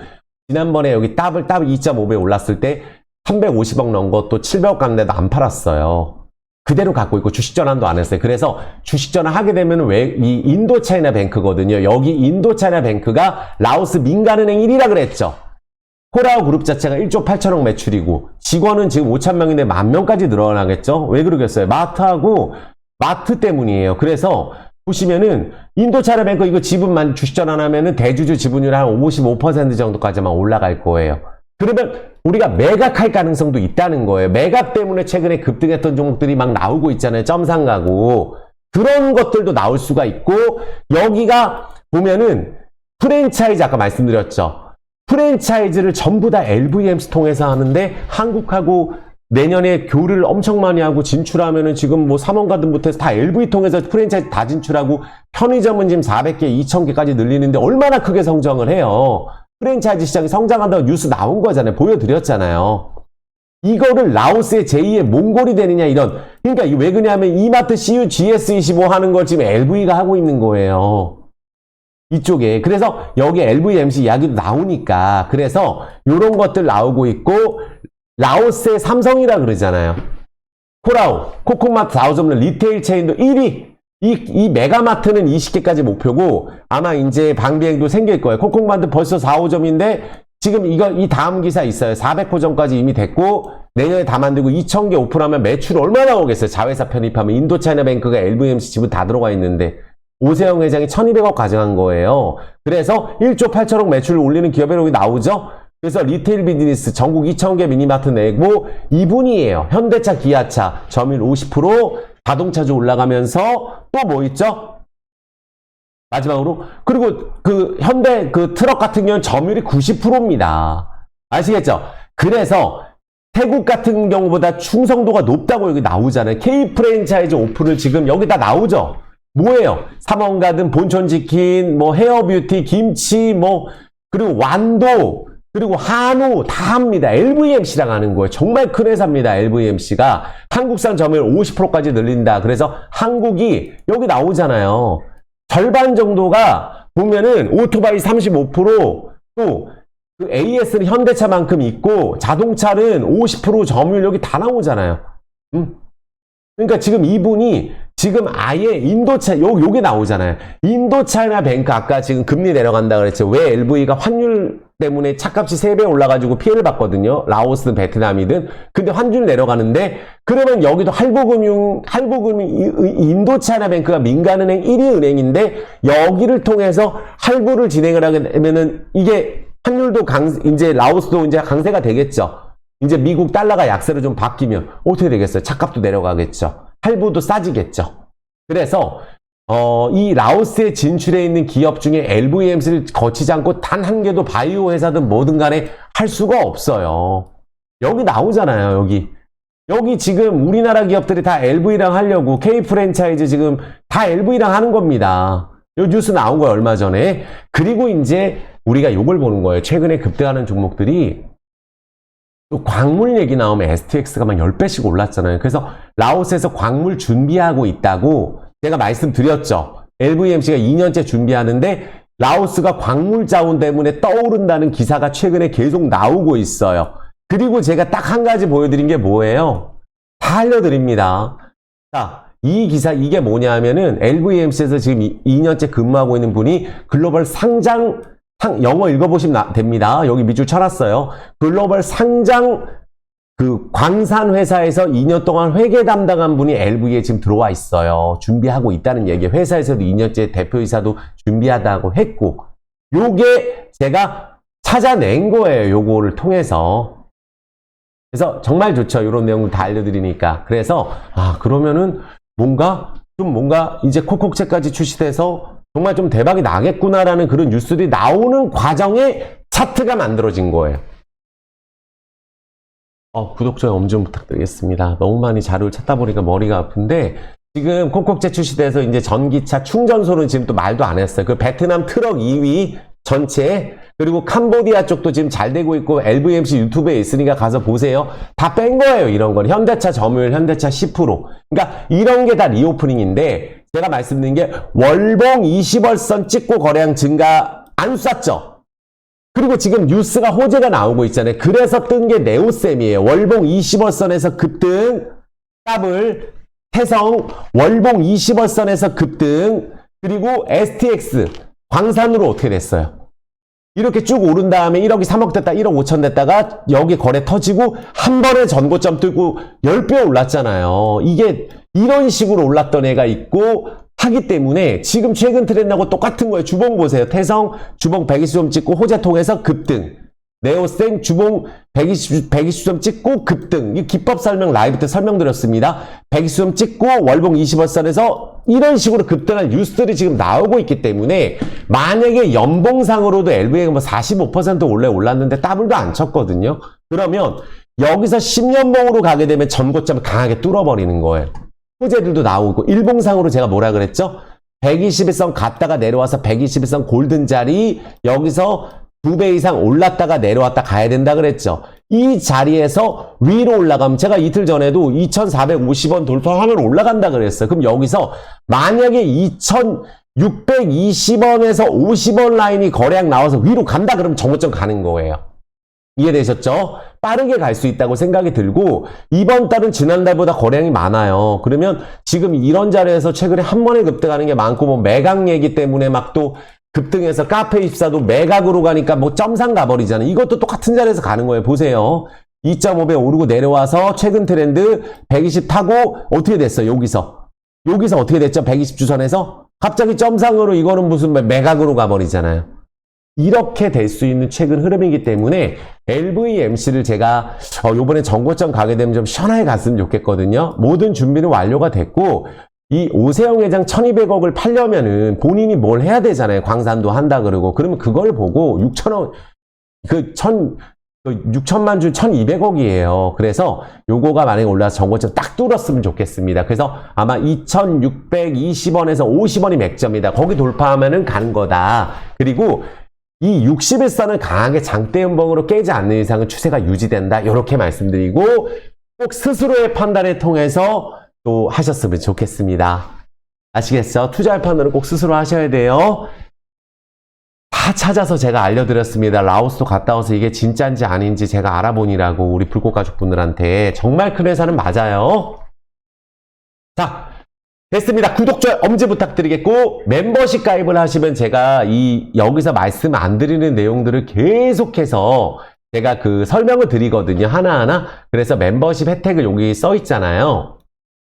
지난번에 여기 더블 2.5배 올랐을 때 350억 넣은 것도 700억 갔는데도 안 팔았어요. 그대로 갖고 있고 주식 전환도 안 했어요. 그래서 주식 전환 하게 되면 왜 이 인도차이나 뱅크거든요. 여기 인도차이나 뱅크가 라오스 민간은행 1위라 그랬죠. 코라오 그룹 자체가 1조 8천억 매출이고 직원은 지금 5천 명인데 10,000명까지 늘어나겠죠. 왜 그러겠어요? 마트 때문이에요. 그래서 보시면은 인도차이나 뱅크 이거 지분만 주식 전환하면은 대주주 지분율 한 55% 정도까지만 올라갈 거예요. 그러면 우리가 매각할 가능성도 있다는 거예요. 매각 때문에 최근에 급등했던 종목들이 막 나오고 있잖아요. 점상 가고. 그런 것들도 나올 수가 있고 여기가 보면은 프랜차이즈 아까 말씀드렸죠. 프랜차이즈를 전부 다 LVMC 통해서 하는데 한국하고 내년에 교류를 엄청 많이 하고 진출하면은 지금 뭐 삼원가든부터 해서 다 LV 통해서 프랜차이즈 다 진출하고 편의점은 지금 400개, 2000개까지 늘리는데 얼마나 크게 성장을 해요. 프랜차이즈 시장이 성장한다고 뉴스 나온 거잖아요. 보여드렸잖아요. 이거를 라오스의 제2의 몽골이 되느냐 이런. 그러니까 이게 왜 그러냐면 이마트 CU GS25 하는 걸 지금 LV가 하고 있는 거예요. 이쪽에. 그래서 여기 LVMC 이야기도 나오니까. 그래서 이런 것들 나오고 있고 라오스의 삼성이라 그러잖아요. 코라오, 코코마트 4호점은 리테일 체인도 1위. 이 메가마트는 20개까지 목표고 아마 이제 방비행도 생길 거예요. 콕콕마트 벌써 4호점인데 지금 이 다음 기사 있어요. 400호점까지 이미 됐고 내년에 다 만들고 2,000개 오픈하면 매출 얼마나 나오겠어요. 자회사 편입하면 인도차이나뱅크가 LVMC 지분 다 들어가 있는데 오세영 회장이 1,200억 가져간 거예요. 그래서 1조 8천억 매출을 올리는 기업회록이 나오죠. 그래서 리테일 비즈니스 전국 2,000개 미니마트 내고 이분이에요. 현대차, 기아차 점유율 50%, 자동차주 올라가면서 또 뭐 있죠? 마지막으로 그리고 그 현대 그 트럭 같은 경우는 점유율이 90%입니다. 아시겠죠? 그래서 태국 같은 경우보다 충성도가 높다고 여기 나오잖아요. K 프랜차이즈 오픈을 지금 여기다 나오죠. 뭐예요? 삼원가든, 본촌치킨, 뭐 헤어뷰티, 김치, 뭐 그리고 완도, 그리고 한우 다 합니다. LVMC랑 하는 거예요. 정말 큰 회사입니다. LVMC가 한국산 점유율 50%까지 늘린다. 그래서 한국이 여기 나오잖아요. 절반 정도가 보면은 오토바이 35%, 또 그 AS는 현대차만큼 있고 자동차는 50% 점유율 여기 다 나오잖아요. 그러니까 지금 이분이 지금 아예 인도차 요게 나오잖아요. 인도차이나 뱅크 아까 지금 금리 내려간다 그랬죠. 왜 LV가 환율 때문에 차값이 3배 올라가지고 피해를 봤거든요. 라오스든 베트남이든. 근데 환율 내려가는데 그러면 여기도 할부금융 인도차이나 뱅크가 민간은행 1위 은행인데 여기를 통해서 할부를 진행을 하게 되면은 이게 환율도 이제 라오스도 이제 강세가 되겠죠. 이제 미국 달러가 약세로 좀 바뀌면 어떻게 되겠어요? 차값도 내려가겠죠. 할부도 싸지겠죠. 그래서 이 라오스에 진출해 있는 기업 중에 LVMC를 거치지 않고 단 한 개도 바이오 회사든 뭐든 간에 할 수가 없어요. 여기 나오잖아요. 여기 지금 우리나라 기업들이 다 LV랑 하려고 K 프랜차이즈 지금 다 LV랑 하는 겁니다. 요 뉴스 나온 거예요. 얼마 전에. 그리고 이제 우리가 요걸 보는 거예요. 최근에 급등하는 종목들이 또 광물 얘기 나오면 STX가 막 10배씩 올랐잖아요. 그래서 라오스에서 광물 준비하고 있다고 제가 말씀드렸죠. LVMC가 2년째 준비하는데 라오스가 광물 자원 때문에 떠오른다는 기사가 최근에 계속 나오고 있어요. 그리고 제가 딱 한 가지 보여드린 게 뭐예요? 다 알려드립니다. 자, 이 기사 이게 뭐냐 하면은 LVMC에서 지금 2년째 근무하고 있는 분이 글로벌 상장 영어 읽어보시면 됩니다. 여기 밑줄 쳐놨어요. 글로벌 상장 그 광산 회사에서 2년 동안 회계 담당한 분이 LV에 지금 들어와 있어요. 준비하고 있다는 얘기예요. 회사에서도 2년째 대표이사도 준비하다고 했고, 요게 제가 찾아낸 거예요. 요거를 통해서. 그래서 정말 좋죠. 이런 내용을 다 알려드리니까. 그래서 그러면은 뭔가 이제 콕콕채까지 출시돼서 정말 좀 대박이 나겠구나라는 그런 뉴스들이 나오는 과정에 차트가 만들어진 거예요. 구독, 좋아요, 엄좀 부탁드리겠습니다. 너무 많이 자료를 찾다 보니까 머리가 아픈데 지금 콕콕채 출시돼서 이제 전기차 충전소는 지금 또 말도 안 했어요. 그 베트남 트럭 2위 전체, 그리고 캄보디아 쪽도 지금 잘 되고 있고 LVMC 유튜브에 있으니까 가서 보세요. 다 뺀 거예요. 이런 건 현대차 점유율, 현대차 10%. 그러니까 이런 게 다 리오프닝인데 제가 말씀드린 게 월봉 20월선 찍고 거래량 증가 안 쐈죠. 그리고 지금 뉴스가 호재가 나오고 있잖아요. 그래서 뜬 게 네오셈이에요. 월봉 20월선에서 급등, 더블, 태성, 월봉 20월선에서 급등, 그리고 STX, 광산으로 어떻게 됐어요? 이렇게 쭉 오른 다음에 1억이 3억 됐다, 1억 5천 됐다가 여기 거래 터지고 한 번에 전고점 뜨고 10배 올랐잖아요. 이게 이런 식으로 올랐던 애가 있고 하기 때문에 지금 최근 트렌드하고 똑같은 거예요. 주봉 보세요. 태성 주봉 120점 찍고 호재 통해서 급등. 네오생 주봉 120점 찍고 급등. 이 기법 설명 라이브 때 설명드렸습니다. 120점 찍고 월봉 20월선에서 이런 식으로 급등한 뉴스들이 지금 나오고 있기 때문에 만약에 연봉상으로도 LV가 뭐 45% 원래 올랐는데 더블도 안 쳤거든요. 그러면 여기서 10년봉으로 가게 되면 전고점을 강하게 뚫어버리는 거예요. 호재들도 나오고 일봉상으로 제가 뭐라 그랬죠? 121선 갔다가 내려와서 121선 골든 자리 여기서 2배 이상 올랐다가 내려왔다 가야 된다 그랬죠. 이 자리에서 위로 올라가면 제가 이틀 전에도 2,450원 돌파하면 올라간다 그랬어요. 그럼 여기서 만약에 2,620원에서 50원 라인이 거래량 나와서 위로 간다 그러면 정고점 가는 거예요. 이해되셨죠? 빠르게 갈 수 있다고 생각이 들고 이번 달은 지난달보다 거래량이 많아요. 그러면 지금 이런 자리에서 최근에 한 번에 급등하는 게 많고 뭐 매각 얘기 때문에 막 또 급등해서 카페24도 매각으로 가니까 뭐 점상 가버리잖아요. 이것도 똑같은 자리에서 가는 거예요. 보세요. 2.5배 오르고 내려와서 최근 트렌드 120 타고 어떻게 됐어요? 여기서 어떻게 됐죠? 120주선에서 갑자기 점상으로 이거는 무슨 매각으로 가버리잖아요. 이렇게 될 수 있는 최근 흐름이기 때문에 LVMC를 제가 요번에 전고점 가게 되면 좀 시원하게 갔으면 좋겠거든요. 모든 준비는 완료가 됐고 이 오세영 회장 1200억을 팔려면은 본인이 뭘 해야 되잖아요. 광산도 한다 그러고. 그러면 그걸 보고 6천억 6천만 주 1200억이에요. 그래서 요거가 만약에 올라서 정고점 딱 뚫었으면 좋겠습니다. 그래서 아마 2620원에서 50원이 맥점이다. 거기 돌파하면은 가는 거다. 그리고 이 60일선을 강하게 장대음봉으로 깨지 않는 이상은 추세가 유지된다. 이렇게 말씀드리고 꼭 스스로의 판단을 통해서 또 하셨으면 좋겠습니다. 아시겠죠? 투자할 판단은 꼭 스스로 하셔야 돼요. 다 찾아서 제가 알려드렸습니다. 라오스도 갔다 와서 이게 진짜인지 아닌지 제가 알아보니라고 우리 불꽃 가족분들한테. 정말 큰 회사는 맞아요. 자, 됐습니다. 구독, 좋아요, 엄지 부탁드리겠고 멤버십 가입을 하시면 제가 여기서 말씀 안 드리는 내용들을 계속해서 제가 그 설명을 드리거든요. 하나하나. 그래서 멤버십 혜택을 여기 써 있잖아요.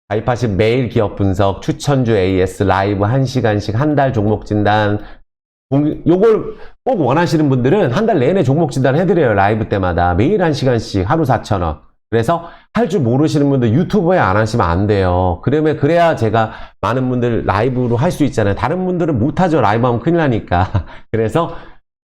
가입하신 매일 기업 분석, 추천주 AS, 라이브 1시간씩 한 달 종목 진단, 요걸 꼭 원하시는 분들은 한 달 내내 종목 진단 해드려요. 라이브 때마다. 매일 1시간씩 하루 4,000원. 그래서 할 줄 모르시는 분들 유튜브에 안 하시면 안 돼요. 그래야 제가 많은 분들 라이브로 할 수 있잖아요. 다른 분들은 못하죠. 라이브 하면 큰일 나니까. 그래서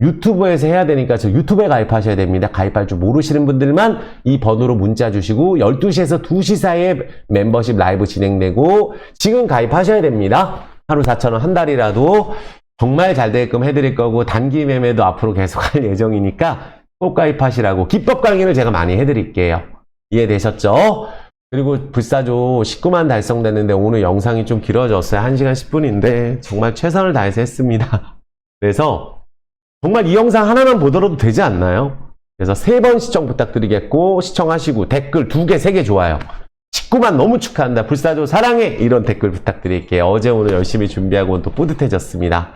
유튜브에서 해야 되니까 저 유튜브에 가입하셔야 됩니다. 가입할 줄 모르시는 분들만 이 번호로 문자 주시고 12시에서 2시 사이에 멤버십 라이브 진행되고 지금 가입하셔야 됩니다. 하루 4,000원 한 달이라도 정말 잘 되게끔 해드릴 거고 단기 매매도 앞으로 계속 할 예정이니까 꼭 가입하시라고 기법 강의를 제가 많이 해드릴게요. 이해되셨죠? 그리고 불사조 19만 달성됐는데 오늘 영상이 좀 길어졌어요. 1시간 10분인데 정말 최선을 다해서 했습니다. 그래서 정말 이 영상 하나만 보더라도 되지 않나요? 그래서 3번 시청 부탁드리겠고 시청하시고 댓글 2개, 3개 좋아요. 19만 너무 축하한다. 불사조 사랑해. 이런 댓글 부탁드릴게요. 어제 오늘 열심히 준비하고 또 뿌듯해졌습니다.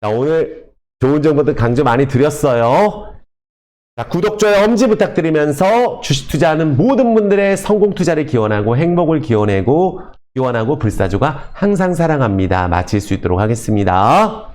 자, 오늘 좋은 정보들 강조 많이 드렸어요. 자, 구독, 좋아요, 엄지 부탁드리면서 주식 투자하는 모든 분들의 성공 투자를 기원하고 행복을 기원하고 불사조가 항상 사랑합니다. 마칠 수 있도록 하겠습니다.